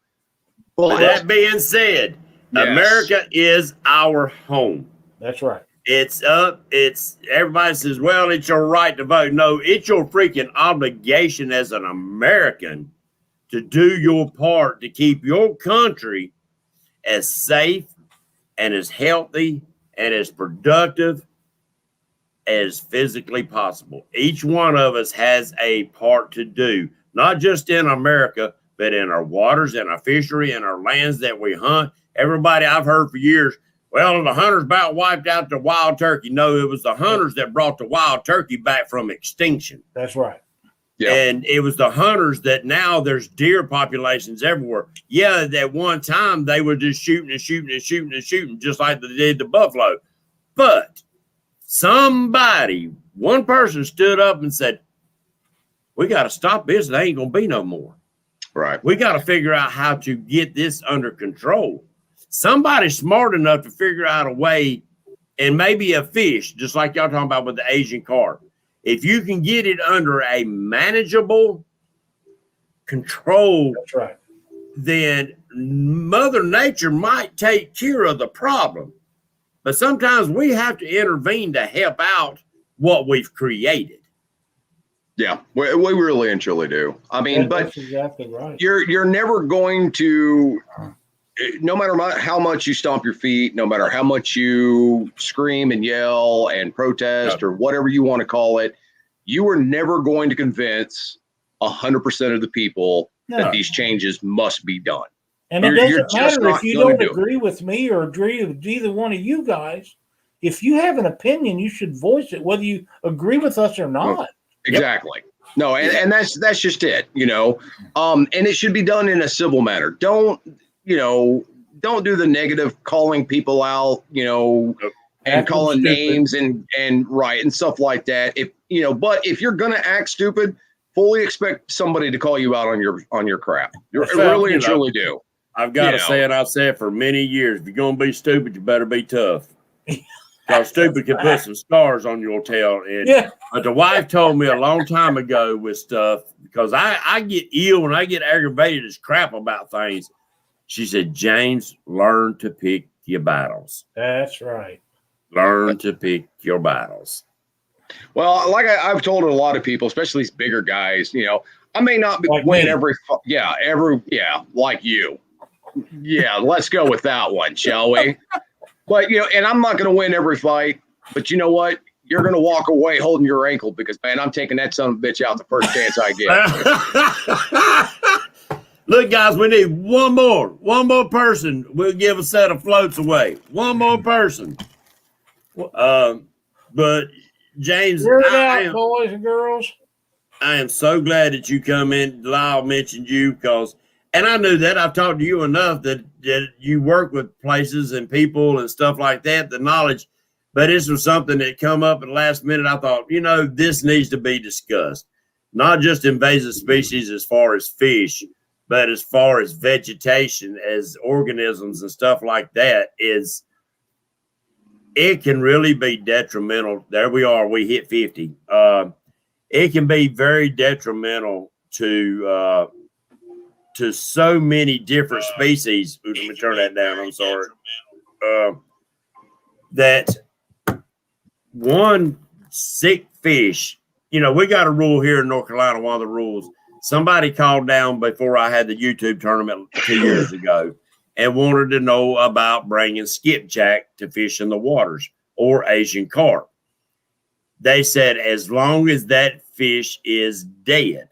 Speaker 1: But that being said, yes, America is our home.
Speaker 2: That's right.
Speaker 1: It's everybody says, well, it's your right to vote. No, it's your freaking obligation as an American to do your part to keep your country as safe and as healthy and as productive as physically possible. Each one of us has a part to do, not just in America, but in our waters, in our fishery, in our lands that we hunt. Everybody I've heard for years, well, the hunters about wiped out the wild turkey. No, it was the hunters that brought the wild turkey back from extinction.
Speaker 2: That's right.
Speaker 3: Yeah.
Speaker 1: And it was the hunters that now there's deer populations everywhere. Yeah, at one time they were just shooting, just like they did the buffalo. But one person stood up and said, we got to stop this. There ain't going to be no more.
Speaker 3: Right.
Speaker 1: We got to figure out how to get this under control. Somebody smart enough to figure out a way, and maybe a fish, just like y'all talking about with the Asian carp. If you can get it under a manageable control,
Speaker 2: that's right,
Speaker 1: then Mother Nature might take care of the problem. But sometimes we have to intervene to help out what we've created.
Speaker 3: Yeah, we really and truly do. I mean,
Speaker 2: that's exactly right.
Speaker 3: You're never going to, no matter how much you stomp your feet, no matter how much you scream and yell and protest or whatever you want to call it, you are never going to convince 100% of the people that these changes must be done.
Speaker 2: And it doesn't matter if you don't agree with me or agree with either one of you guys. If you have an opinion, you should voice it, whether you agree with us or not.
Speaker 3: Exactly. No, and that's just it, and it should be done in a civil manner. Don't, don't do the negative calling people out, and
Speaker 2: Acting
Speaker 3: calling
Speaker 2: stupid.
Speaker 3: names and right and stuff like that. If but if you're gonna act stupid, fully expect somebody to call you out on your crap. You really and truly do.
Speaker 1: I've got to say it. I've said for many years, if you're gonna be stupid, you better be tough. Because stupid can put some scars on your tail. And, But the wife told me a long time ago with stuff, because I get ill and I get aggravated as crap about things. She said, James, learn to pick your battles.
Speaker 2: That's right.
Speaker 1: Learn to pick your battles.
Speaker 3: Well, like I've told a lot of people, especially these bigger guys, I may not win like you. Yeah, let's go with that one, shall we? But, and I'm not going to win every fight. But you know what? You're going to walk away holding your ankle because, man, I'm taking that son of a bitch out the first chance I
Speaker 1: get. Look, guys, we need one more person. We'll give a set of floats away. One more person. But, James,
Speaker 2: boys and girls.
Speaker 1: I am so glad that you come in. Lyle mentioned you and I knew that. I've talked to you enough that you work with places and people and stuff like that, the knowledge. But this was something that come up at the last minute. I thought, this needs to be discussed. Not just invasive species as far as fish, but as far as vegetation, as organisms and stuff like that, it can really be detrimental. There we are. We hit 50. It can be very detrimental to so many different species. Let me turn that down. I'm sorry. That one sick fish, we got a rule here in North Carolina. One of the rules, somebody called down before I had the YouTube tournament 2 years ago and wanted to know about bringing skipjack to fish in the waters or Asian carp. They said, as long as that fish is dead.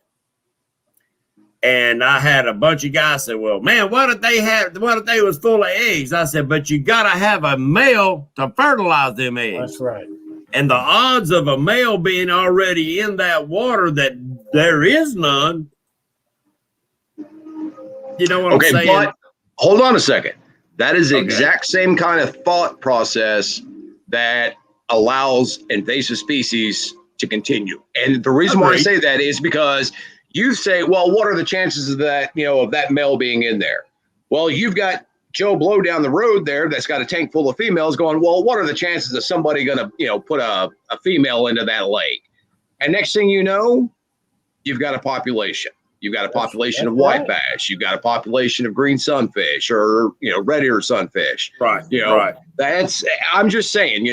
Speaker 1: And I had a bunch of guys say, well, man, what if they was full of eggs? I said, but you got to have a male to fertilize them eggs.
Speaker 2: That's right.
Speaker 1: And the odds of a male being already in that water that there is none. You know what I'm saying?
Speaker 3: But hold on a second. That is the exact same kind of thought process that allows invasive species to continue. And the reason why I say that is because you say, well, what are the chances of that, of that male being in there? Well, you've got Joe Blow down the road there that's got a tank full of females going, well, what are the chances of somebody going to, put a female into that lake? And next thing you know, you've got a population. You've got a population of white bass. You've got a population of green sunfish or, red ear sunfish.
Speaker 1: Right.
Speaker 3: Right. I'm just saying,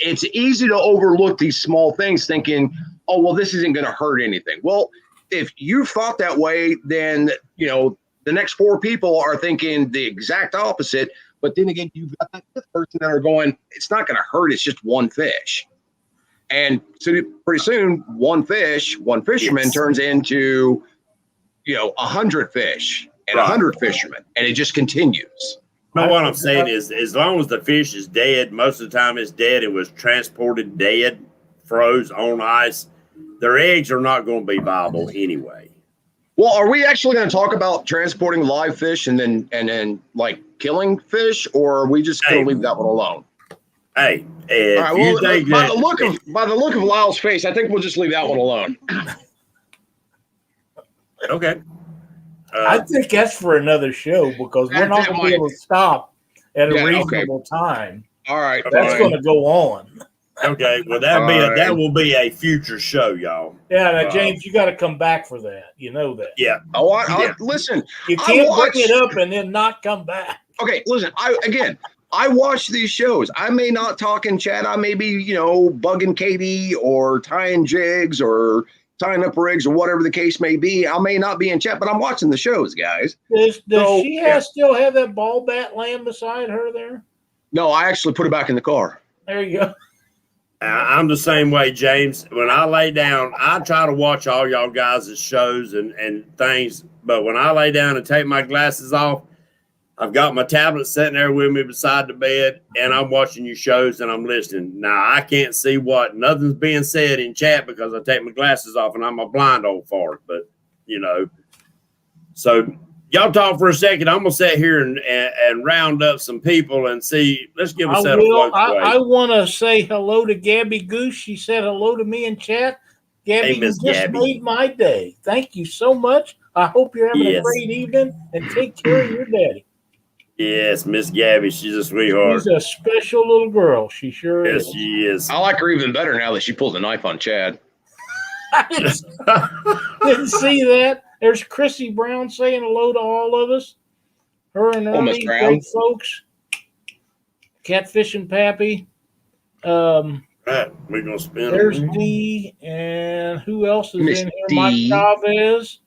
Speaker 3: it's easy to overlook these small things thinking, oh, well, this isn't going to hurt anything. Well, if you thought that way, then, the next four people are thinking the exact opposite. But then again, you've got that fifth person that are going, it's not going to hurt. It's just one fish. And so pretty soon, one fisherman turns into, 100 fish and 100 fishermen. And it just continues.
Speaker 1: No, what I'm saying is, as long as the fish is dead, most of the time it's dead. It was transported dead, froze on ice. Their eggs are not going to be viable anyway.
Speaker 3: Well, are we actually going to talk about transporting live fish and then like killing fish, or are we just going to leave that one alone?
Speaker 1: Hey,
Speaker 3: all right, by the look of Lyle's face, I think we'll just leave that one alone.
Speaker 1: Okay.
Speaker 2: I think that's for another show because we're not going to be able to stop at a reasonable time.
Speaker 3: All right.
Speaker 2: That's going to go on.
Speaker 1: Okay. Well, that will be a future show, y'all.
Speaker 2: Yeah. Now, James, you got to come back for that. You know that.
Speaker 1: Yeah.
Speaker 3: Listen.
Speaker 2: You can't bring it up and then not come back.
Speaker 3: Okay. Listen. I watch these shows. I may not talk in chat. I may be, bugging Katie or tying jigs or tying up rigs or whatever the case may be. I may not be in chat, but I'm watching the shows, guys.
Speaker 2: Does she still have that ball bat laying beside her there?
Speaker 3: No, I actually put it back in the car.
Speaker 2: There you go.
Speaker 1: I'm the same way, James. When I lay down, I try to watch all y'all guys' shows and things. But when I lay down and take my glasses off, I've got my tablet sitting there with me beside the bed, and I'm watching your shows and I'm listening. Now, I can't see nothing's being said in chat because I take my glasses off and I'm a blind old fart. But, so y'all talk for a second. I'm gonna sit here and round up some people and see. Let's give a
Speaker 2: I
Speaker 1: set
Speaker 2: will.
Speaker 1: of folks away.
Speaker 2: I want to say hello to Gabby Goose. She said hello to me in chat. Gabby,
Speaker 1: Hey,
Speaker 2: you
Speaker 1: Miss
Speaker 2: just
Speaker 1: Gabby.
Speaker 2: made my day. Thank you so much. I hope you're having a
Speaker 1: Yes.
Speaker 2: great evening and take care of your daddy.
Speaker 1: Yes, Miss Gabby. She's a sweetheart.
Speaker 2: She's a special little girl. She sure
Speaker 1: Yes,
Speaker 2: is.
Speaker 1: she is.
Speaker 3: I like her even better now that she pulled a knife on Chad.
Speaker 2: I didn't see that. There's Chrissy Brown saying hello to all of us. Her and
Speaker 3: Oh, Miss
Speaker 2: Ernie,
Speaker 3: Brown.
Speaker 2: great folks. Catfish and Pappy.
Speaker 1: Right, we're gonna spin
Speaker 2: There's
Speaker 1: them.
Speaker 2: D, and who else is
Speaker 3: Miss
Speaker 2: in here?
Speaker 3: D.
Speaker 2: Mike Chavez,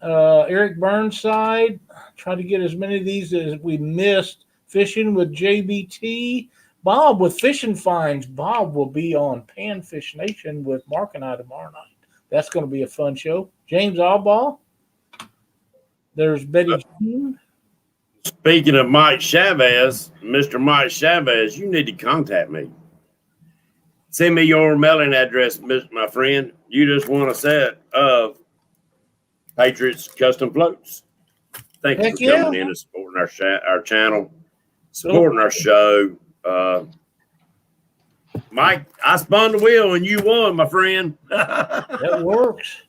Speaker 2: Eric Burnside. Try to get as many of these as we missed. Fishing with JBT. Bob with Fishing Finds. Bob will be on Panfish Nation with Mark and I tomorrow night. That's going to be a fun show. James Allball. There's Betty Jean.
Speaker 1: Speaking of Mike Chavez, Mr. Mike Chavez, you need to contact me. Send me your mailing address, my friend. You just want a set of Patriots custom floats. Thank you
Speaker 2: Heck
Speaker 1: for
Speaker 2: yeah.
Speaker 1: coming in and supporting our channel, supporting our show. Mike, I spun the wheel and you won, my friend.
Speaker 2: That works.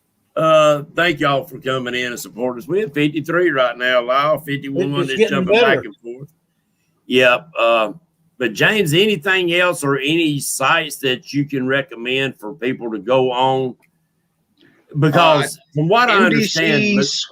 Speaker 1: Thank y'all for coming in and supporting us. We're at 53 right now, Lyle. 51
Speaker 2: It's
Speaker 1: is
Speaker 2: getting
Speaker 1: jumping
Speaker 2: better.
Speaker 1: back and forth. Yep. But James, anything else or any sites that you can recommend for people to go on? Because from what I understand,
Speaker 3: NBC's.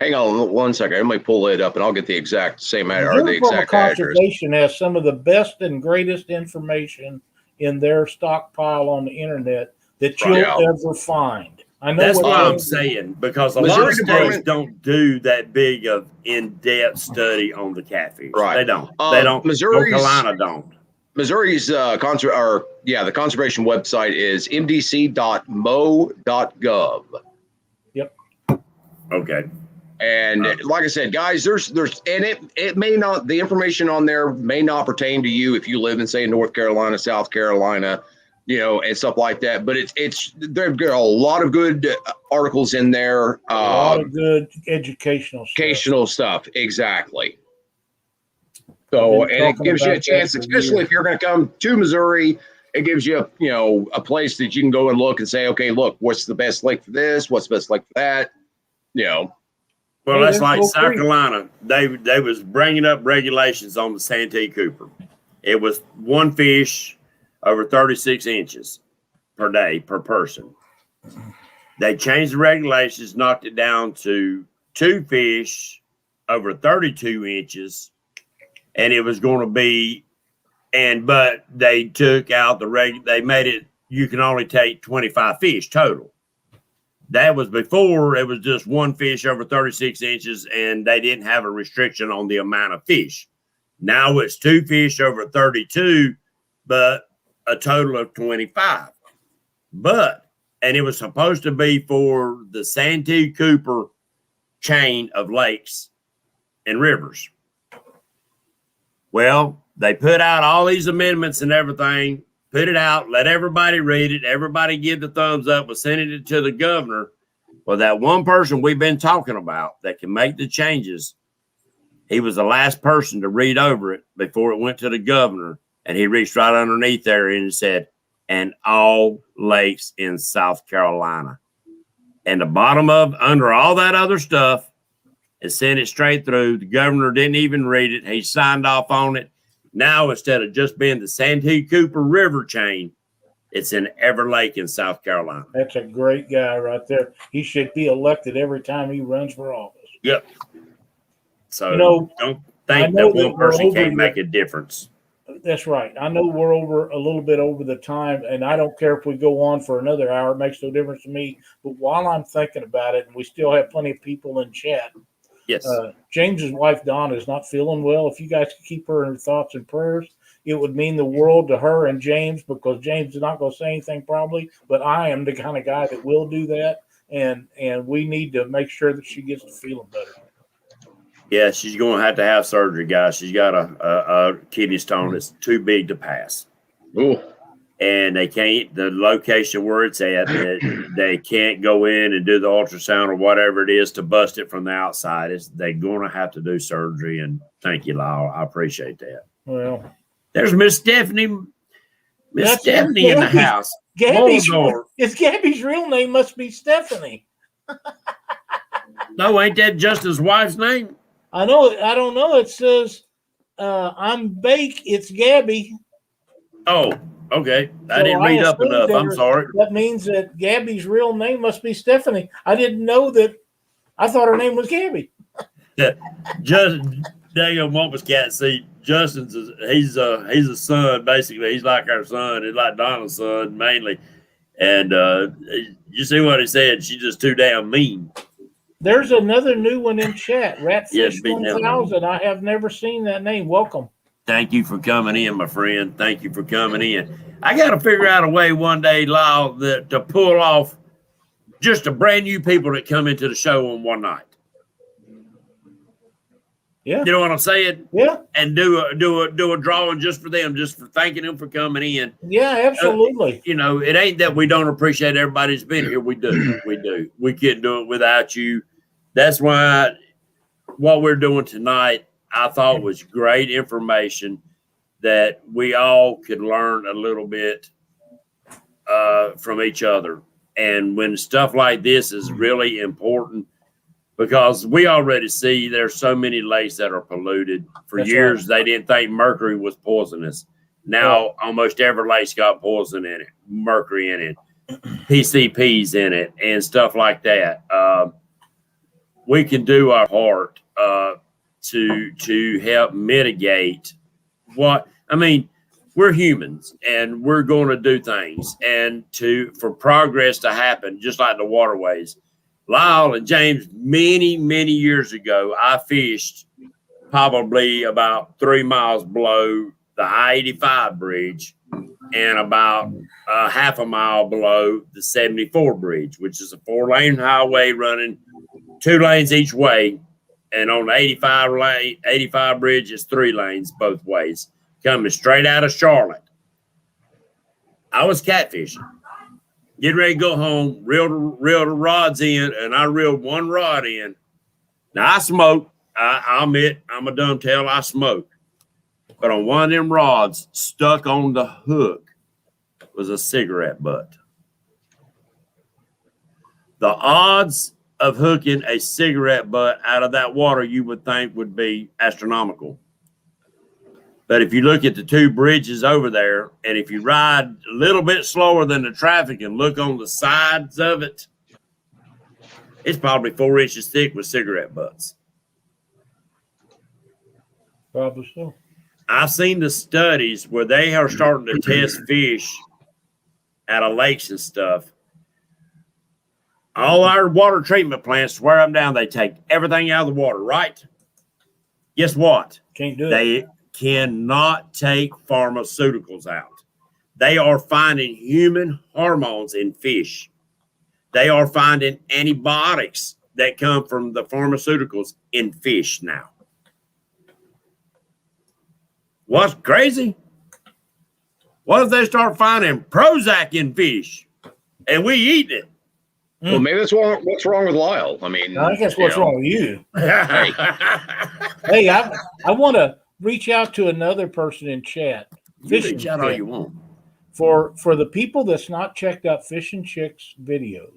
Speaker 3: Hang on 1 second. Let me pull it up, and I'll get the exact same or the
Speaker 2: Missouri
Speaker 3: exact
Speaker 2: Farmer
Speaker 3: address.
Speaker 2: Conservation has some of the best and greatest information in their stockpile on the internet that you'll
Speaker 3: Yeah.
Speaker 2: ever find. I know
Speaker 1: that's what I'm
Speaker 2: they're-
Speaker 1: saying, because a
Speaker 3: Missouri
Speaker 1: lot of states
Speaker 3: Department-
Speaker 1: don't do that big of in-depth study on the catfish.
Speaker 3: Right.
Speaker 1: They don't. They don't.
Speaker 3: Missouri's-
Speaker 1: North Carolina don't.
Speaker 3: Missouri's the conservation website is mdc.mo.gov.
Speaker 1: Okay.
Speaker 3: And like I said, guys, there's and it may not, the information on there may not pertain to you if you live in, say, North Carolina, South Carolina, and stuff like that. But it's they've got a lot of good articles in there.
Speaker 2: a lot of good educational stuff.
Speaker 3: Exactly. So,
Speaker 2: I've been
Speaker 3: and it
Speaker 2: talking
Speaker 3: gives you a
Speaker 2: about that
Speaker 3: chance,
Speaker 2: for
Speaker 3: especially
Speaker 2: years.
Speaker 3: if you're going to come to Missouri. It gives you, a place that you can go and look and say, okay, look, what's the best lake for this? What's the best lake for that?
Speaker 1: Well,
Speaker 2: Hey,
Speaker 1: that's
Speaker 2: that's
Speaker 1: like
Speaker 2: Oak
Speaker 1: South
Speaker 2: Creek.
Speaker 1: Carolina. They was bringing up regulations on the Santee Cooper. It was one fish over 36 inches per day per person. They changed the regulations, knocked it down to two fish over 32 inches, and it was going to be, but they took out they made it, you can only take 25 fish total. That was before it was just one fish over 36 inches, and they didn't have a restriction on the amount of fish. Now it's two fish over 32, but a total of 25. And it was supposed to be for the Santee Cooper chain of lakes and rivers. Well, they put out all these amendments and everything, put it out, let everybody read it, everybody give the thumbs up, was sending it to the governor. Well, that one person we've been talking about that can make the changes, he was the last person to read over it before it went to the governor, and he reached right underneath there and said, and all lakes in South Carolina. And the bottom of, under all that other stuff, and sent it straight through. The governor didn't even read it. He signed off on it. Now, instead of just being the Santee Cooper River chain, it's in every lake in South Carolina.
Speaker 2: That's a great guy right there. He should be elected every time he runs for office.
Speaker 1: Yep. So don't
Speaker 2: I
Speaker 1: think
Speaker 2: know
Speaker 1: that one
Speaker 2: that we're
Speaker 1: person
Speaker 2: over
Speaker 1: can't
Speaker 2: the-
Speaker 1: make a difference.
Speaker 2: That's right. I know we're over a little bit over the time, and I don't care if we go on for another hour. It makes no difference to me. But while I'm thinking about it, and we still have plenty of people in chat,
Speaker 1: Yes.
Speaker 2: James's wife, Donna, is not feeling well. If you guys could keep her in your thoughts and prayers, it would mean the world to her and James, because James is not going to say anything probably, but I am the kind of guy that will do that. And we need to make sure that she gets to feeling better.
Speaker 1: Yeah, she's going to have surgery, guys. She's got a kidney stone that's too big to pass.
Speaker 3: Ooh.
Speaker 1: and they can't, the location where it's at, they can't go in and do the ultrasound or whatever it is to bust it from the outside. They're going to have to do surgery. And thank you, Lyle. I appreciate that.
Speaker 2: Well,
Speaker 1: there's Miss Stephanie. Miss Stephanie in the house.
Speaker 2: It's Gabby's real name must be Stephanie.
Speaker 1: No, ain't that Justin's wife's name?
Speaker 2: I know. I don't know. It says I'm Bake. It's Gabby.
Speaker 1: Oh, okay. I didn't read up enough. I'm sorry.
Speaker 2: That means that Gabby's real name must be Stephanie. I didn't know that. I thought her name was Gabby.
Speaker 1: Just dang Wampus Cat. See, Justin's he's a son basically. He's like our son. He's like Donald's son mainly. And you see what he said? She's just too damn mean.
Speaker 2: There's another new one in chat. Ratfish 1000. I have never seen that name. Welcome.
Speaker 1: Thank you for coming in, my friend. Thank you for coming in. I got to figure out a way one day, Lyle, to pull off just a brand new people that come into the show on one night.
Speaker 2: Yeah.
Speaker 1: You know what I'm saying?
Speaker 2: Yeah.
Speaker 1: And do a drawing just for them, just for thanking them for coming in.
Speaker 2: Yeah, absolutely.
Speaker 1: It ain't that we don't appreciate everybody's been here. We do. We do. We couldn't do it without you. That's why what we're doing tonight, I thought was great information that we all could learn a little bit from each other. And when stuff like this is really important, because we already see there's so many lakes that are polluted. For years, they didn't think mercury was poisonous. Now, almost every lake's got poison in it, mercury in it, PCPs in it, and stuff like that. We can do our part to help mitigate we're humans and we're going to do things and for progress to happen, just like the waterways. Lyle and James, many, many years ago, I fished probably about 3 miles below the I-85 bridge and about half a mile below the 74 bridge, which is a 4-lane highway running 2 lanes each way. And on the 85 bridge, it's 3 lanes both ways, coming straight out of Charlotte. I was catfishing. Get ready to go home, reel the rods in, and I reeled 1 rod in. Now, I smoke. I'll admit, I'm a dumb tail. I smoke. But on one of them rods, stuck on the hook, was a cigarette butt. The odds of hooking a cigarette butt out of that water, you would think would be astronomical. But if you look at the 2 bridges over there, and if you ride a little bit slower than the traffic and look on the sides of it, it's probably 4 inches thick with cigarette butts.
Speaker 2: Probably so.
Speaker 1: I've seen the studies where they are starting to test fish out of lakes and stuff. All our water treatment plants, swear them down, they take everything out of the water, right? Guess what?
Speaker 2: Can't do it.
Speaker 1: They cannot take pharmaceuticals out. They are finding human hormones in fish. They are finding antibiotics that come from the pharmaceuticals in fish now. What's crazy? What if they start finding Prozac in fish and we eat it?
Speaker 3: Well, maybe that's what's wrong with Lyle. I mean,
Speaker 2: I guess what's wrong with you? Hey, I want to reach out to another person in chat.
Speaker 1: Reach out all you want.
Speaker 2: For the people that's not checked out Fish and Chicks videos,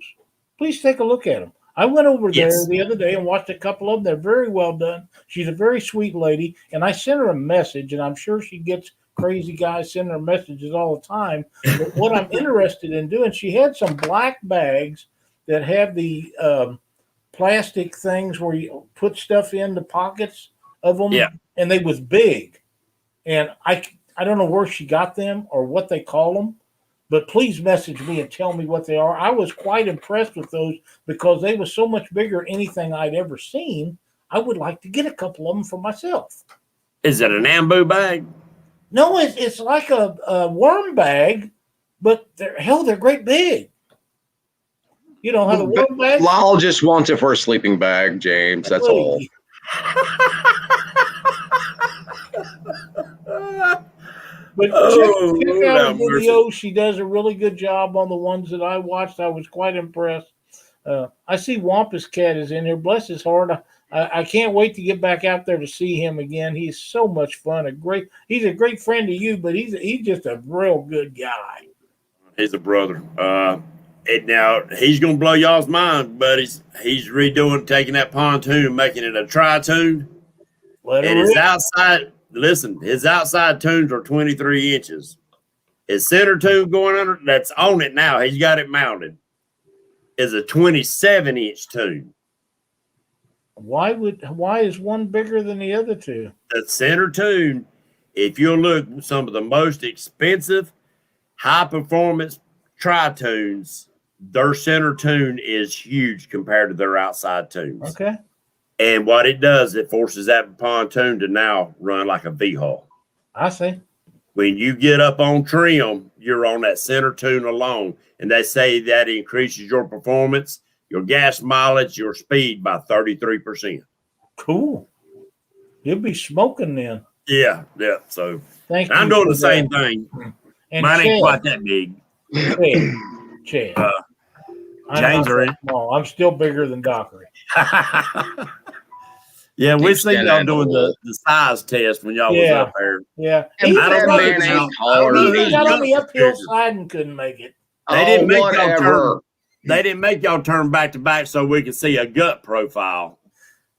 Speaker 2: please take a look at them. I went over there the other day and watched a couple of them. They're very well done. She's a very sweet lady, and I sent her a message, and I'm sure she gets crazy guys sending her messages all the time. But what I'm interested in doing, she had some black bags that have the plastic things where you put stuff in the pockets of them, and they was big. And I don't know where she got them or what they call them, but please message me and tell me what they are. I was quite impressed with those because they were so much bigger than anything I'd ever seen. I would like to get a couple of them for myself.
Speaker 1: Is it an Ambu bag?
Speaker 2: No, it's like a worm bag, but they're great big. You don't have a worm bag?
Speaker 3: Lyle just wants it for a sleeping bag, James. That's all.
Speaker 2: But
Speaker 1: Oh,
Speaker 2: check
Speaker 1: Lord
Speaker 2: out
Speaker 1: have
Speaker 2: the
Speaker 1: mercy.
Speaker 2: video. She does a really good job on the ones that I watched. I was quite impressed. I see Wampus Cat is in here. Bless his heart. I can't wait to get back out there to see him again. He's so much fun. He's a great friend to you, but he's just a real good guy.
Speaker 1: He's a brother. And now he's gonna blow y'all's mind, buddies. He's redoing, taking that pontoon and making it a tri-tune. And his outside, listen, his outside tunes are 23 inches. His center tune going under, that's on it now. He's got it mounted. Is a 27-inch tune.
Speaker 2: Why is one bigger than the other two?
Speaker 1: The center tune, if you'll look, some of the most expensive, high performance tri-tunes, their center tune is huge compared to their outside tunes.
Speaker 2: Okay.
Speaker 1: And what it does, it forces that pontoon to now run like a V-hull.
Speaker 2: I see.
Speaker 1: When you get up on trim, you're on that center tune alone. And they say that increases your performance, your gas mileage, your speed by 33%.
Speaker 2: Cool. You'll be smoking then.
Speaker 1: Yeah. So
Speaker 2: Thank you.
Speaker 1: I'm doing
Speaker 2: for
Speaker 1: the same
Speaker 2: that.
Speaker 1: thing.
Speaker 2: And
Speaker 1: Mine ain't
Speaker 2: Chad,
Speaker 1: quite that big.
Speaker 2: Chad.
Speaker 1: James are in.
Speaker 2: Small. I'm still bigger than Dockery.
Speaker 1: Yeah, we
Speaker 3: Keep
Speaker 1: seen y'all
Speaker 3: standing
Speaker 1: doing
Speaker 3: up.
Speaker 1: the size test when y'all was
Speaker 2: Yeah.
Speaker 1: up there.
Speaker 2: Yeah.
Speaker 3: And
Speaker 2: He
Speaker 3: that
Speaker 1: don't
Speaker 3: man
Speaker 1: know.
Speaker 3: ain't taller
Speaker 1: I don't
Speaker 3: than
Speaker 1: know.
Speaker 2: He got on the
Speaker 3: you.
Speaker 2: uphill side and couldn't make it.
Speaker 1: They didn't make y'all
Speaker 3: whatever.
Speaker 1: turn. They didn't make y'all turn back to back so we could see a gut profile.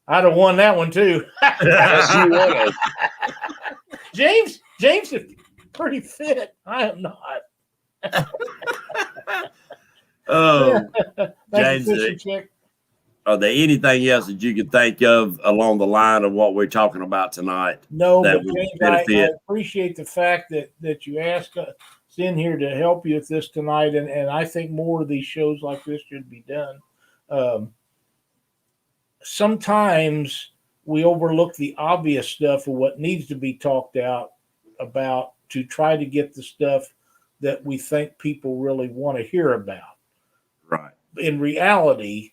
Speaker 2: I'd have won that one too.
Speaker 3: Yes, you would have.
Speaker 2: James is pretty fit. I am not.
Speaker 1: Oh,
Speaker 2: Thank you,
Speaker 1: James,
Speaker 2: Fishing Chick.
Speaker 1: are there anything else that you could think of along the line of what we're talking about tonight?
Speaker 2: No,
Speaker 1: That
Speaker 2: but
Speaker 1: would
Speaker 2: James, I
Speaker 1: benefit.
Speaker 2: appreciate the fact that you asked us in here to help you with this tonight, and I think more of these shows like this should be done. Sometimes we overlook the obvious stuff of what needs to be talked about to try to get the stuff that we think people really want to hear about.
Speaker 1: Right.
Speaker 2: In reality,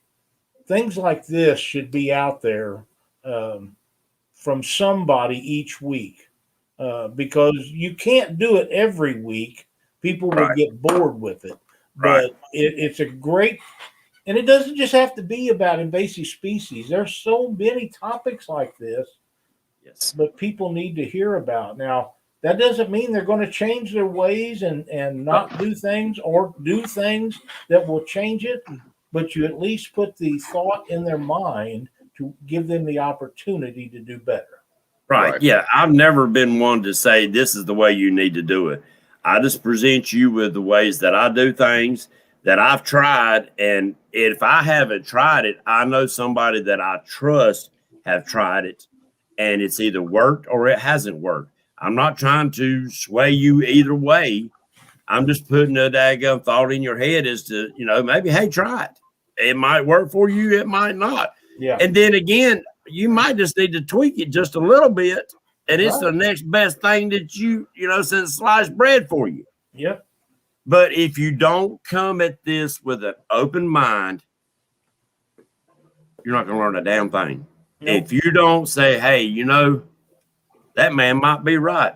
Speaker 2: things like this should be out there from somebody each week because you can't do it every week. People will get bored with it. But it's a great, and it doesn't just have to be about invasive species. There's so many topics like this but people need to hear about. Now, that doesn't mean they're going to change their ways and not do things or do things that will change it, but you at least put the thought in their mind to give them the opportunity to do better.
Speaker 1: Right. Yeah. I've never been one to say this is the way you need to do it. I just present you with the ways that I do things that I've tried. And if I haven't tried it, I know somebody that I trust have tried it and it's either worked or it hasn't worked. I'm not trying to sway you either way. I'm just putting a daggum thought in your head as to, maybe, hey, try it. It might work for you. It might not.
Speaker 2: Yeah.
Speaker 1: And then again, you might just need to tweak it just a little bit. And it's the next best thing that since sliced bread for you.
Speaker 2: Yep.
Speaker 1: But if you don't come at this with an open mind, you're not going to learn a damn thing. Nope. If you don't say, hey, that man might be right.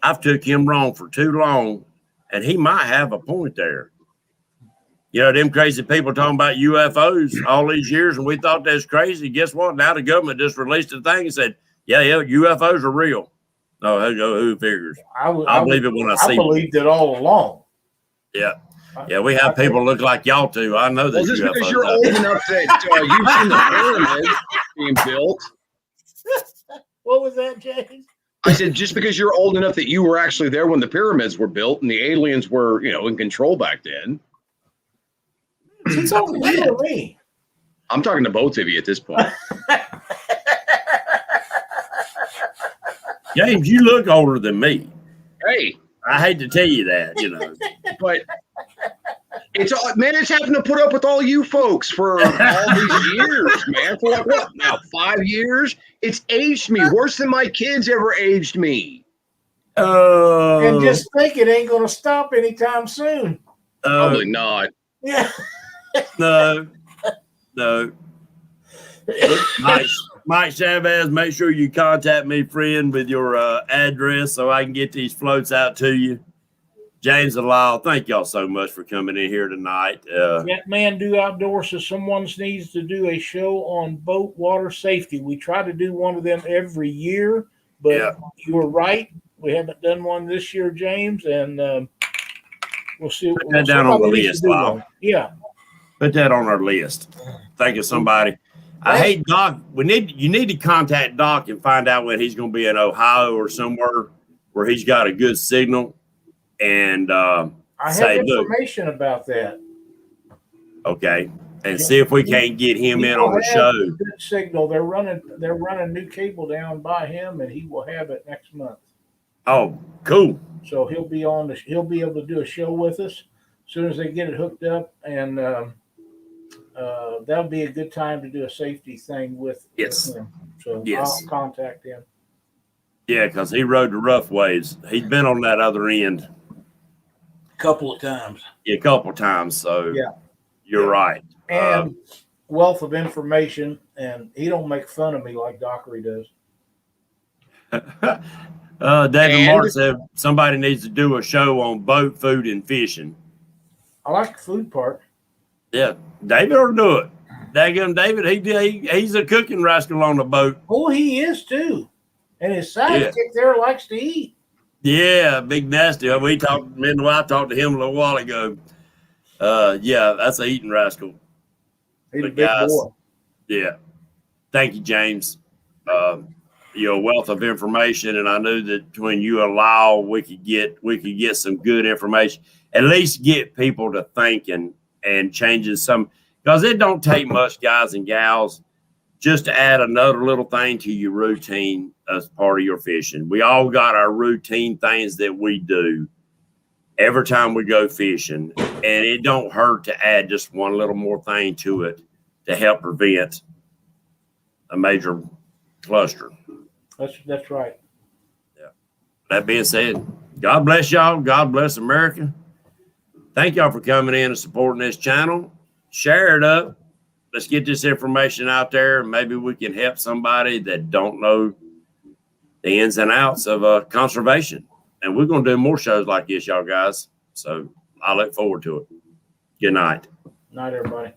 Speaker 1: I've took him wrong for too long, and he might have a point there. Them crazy people talking about UFOs all these years, and we thought that's crazy. Guess what? Now the government just released a thing and said, yeah, UFOs are real. No, who figures? I believe it when I see it.
Speaker 2: I believed it all along.
Speaker 1: Yeah. Yeah, we have people look like y'all too. I know that.
Speaker 3: Well, just because you're old enough that you've seen the pyramids being built.
Speaker 2: What was that, James?
Speaker 3: I said, just because you're old enough that you were actually there when the pyramids were built and the aliens were, in control back then.
Speaker 2: It's over to me.
Speaker 3: I'm talking to both of you at this point.
Speaker 1: James, you look older than me.
Speaker 3: Hey.
Speaker 1: I hate to tell you that,
Speaker 3: But it's having to put up with all you folks for all these years, man. For like what now? 5 years? It's aged me worse than my kids ever aged me.
Speaker 2: And just think it ain't gonna stop anytime soon.
Speaker 3: Probably not.
Speaker 2: Yeah.
Speaker 1: No. Nice. Mike Chavez, make sure you contact me, friend, with your address so I can get these floats out to you. James and Lyle, thank y'all so much for coming in here tonight.
Speaker 2: That man do outdoors, so someone needs to do a show on boat water safety. We try to do one of them every year, but you were right. We haven't done one this year, James, and we'll see.
Speaker 1: Put that down on the list, Lyle.
Speaker 2: Yeah.
Speaker 1: Put that on our list. Think of somebody. I hate Doc. You need to contact Doc and find out when he's going to be in Ohio or somewhere where he's got a good signal. And
Speaker 2: I have information about that.
Speaker 1: Okay, and see if we can't get him in on the show.
Speaker 2: Good signal. They're running new cable down by him, and he will have it next month.
Speaker 1: Oh, cool.
Speaker 2: So he'll be able to do a show with us as soon as they get it hooked up, and that'll be a good time to do a safety thing with him. So I'll contact him.
Speaker 1: Yeah, because he rode the rough waves. He's been on that other end.
Speaker 2: Couple of times.
Speaker 1: Yeah, a couple of times. So you're right.
Speaker 2: And wealth of information, and he don't make fun of me like Dockery does.
Speaker 1: David Martin said somebody needs to do a show on boat food and fishing.
Speaker 2: I like the food part.
Speaker 1: Yeah, David ought to do it. Daggum David, he's a cooking rascal on the boat.
Speaker 2: Oh, he is too. And his sidekick there likes to eat.
Speaker 1: Yeah, big nasty. Me and the wife talked to him a little while ago. Yeah, that's an eating rascal.
Speaker 2: He's a big boy.
Speaker 1: Yeah. Thank you, James. You're a wealth of information, and I knew that when you allow, we could get some good information. At least get people to thinking and changing some, because it don't take much, guys and gals, just to add another little thing to your routine as part of your fishing. We all got our routine things that we do every time we go fishing, and it don't hurt to add just one little more thing to it to help prevent a major cluster.
Speaker 2: That's right.
Speaker 1: Yeah. That being said, God bless y'all. God bless America. Thank y'all for coming in and supporting this channel. Share it up. Let's get this information out there. Maybe we can help somebody that don't know the ins and outs of conservation. And we're going to do more shows like this, y'all guys. So I look forward to it. Good night.
Speaker 2: Night, everybody.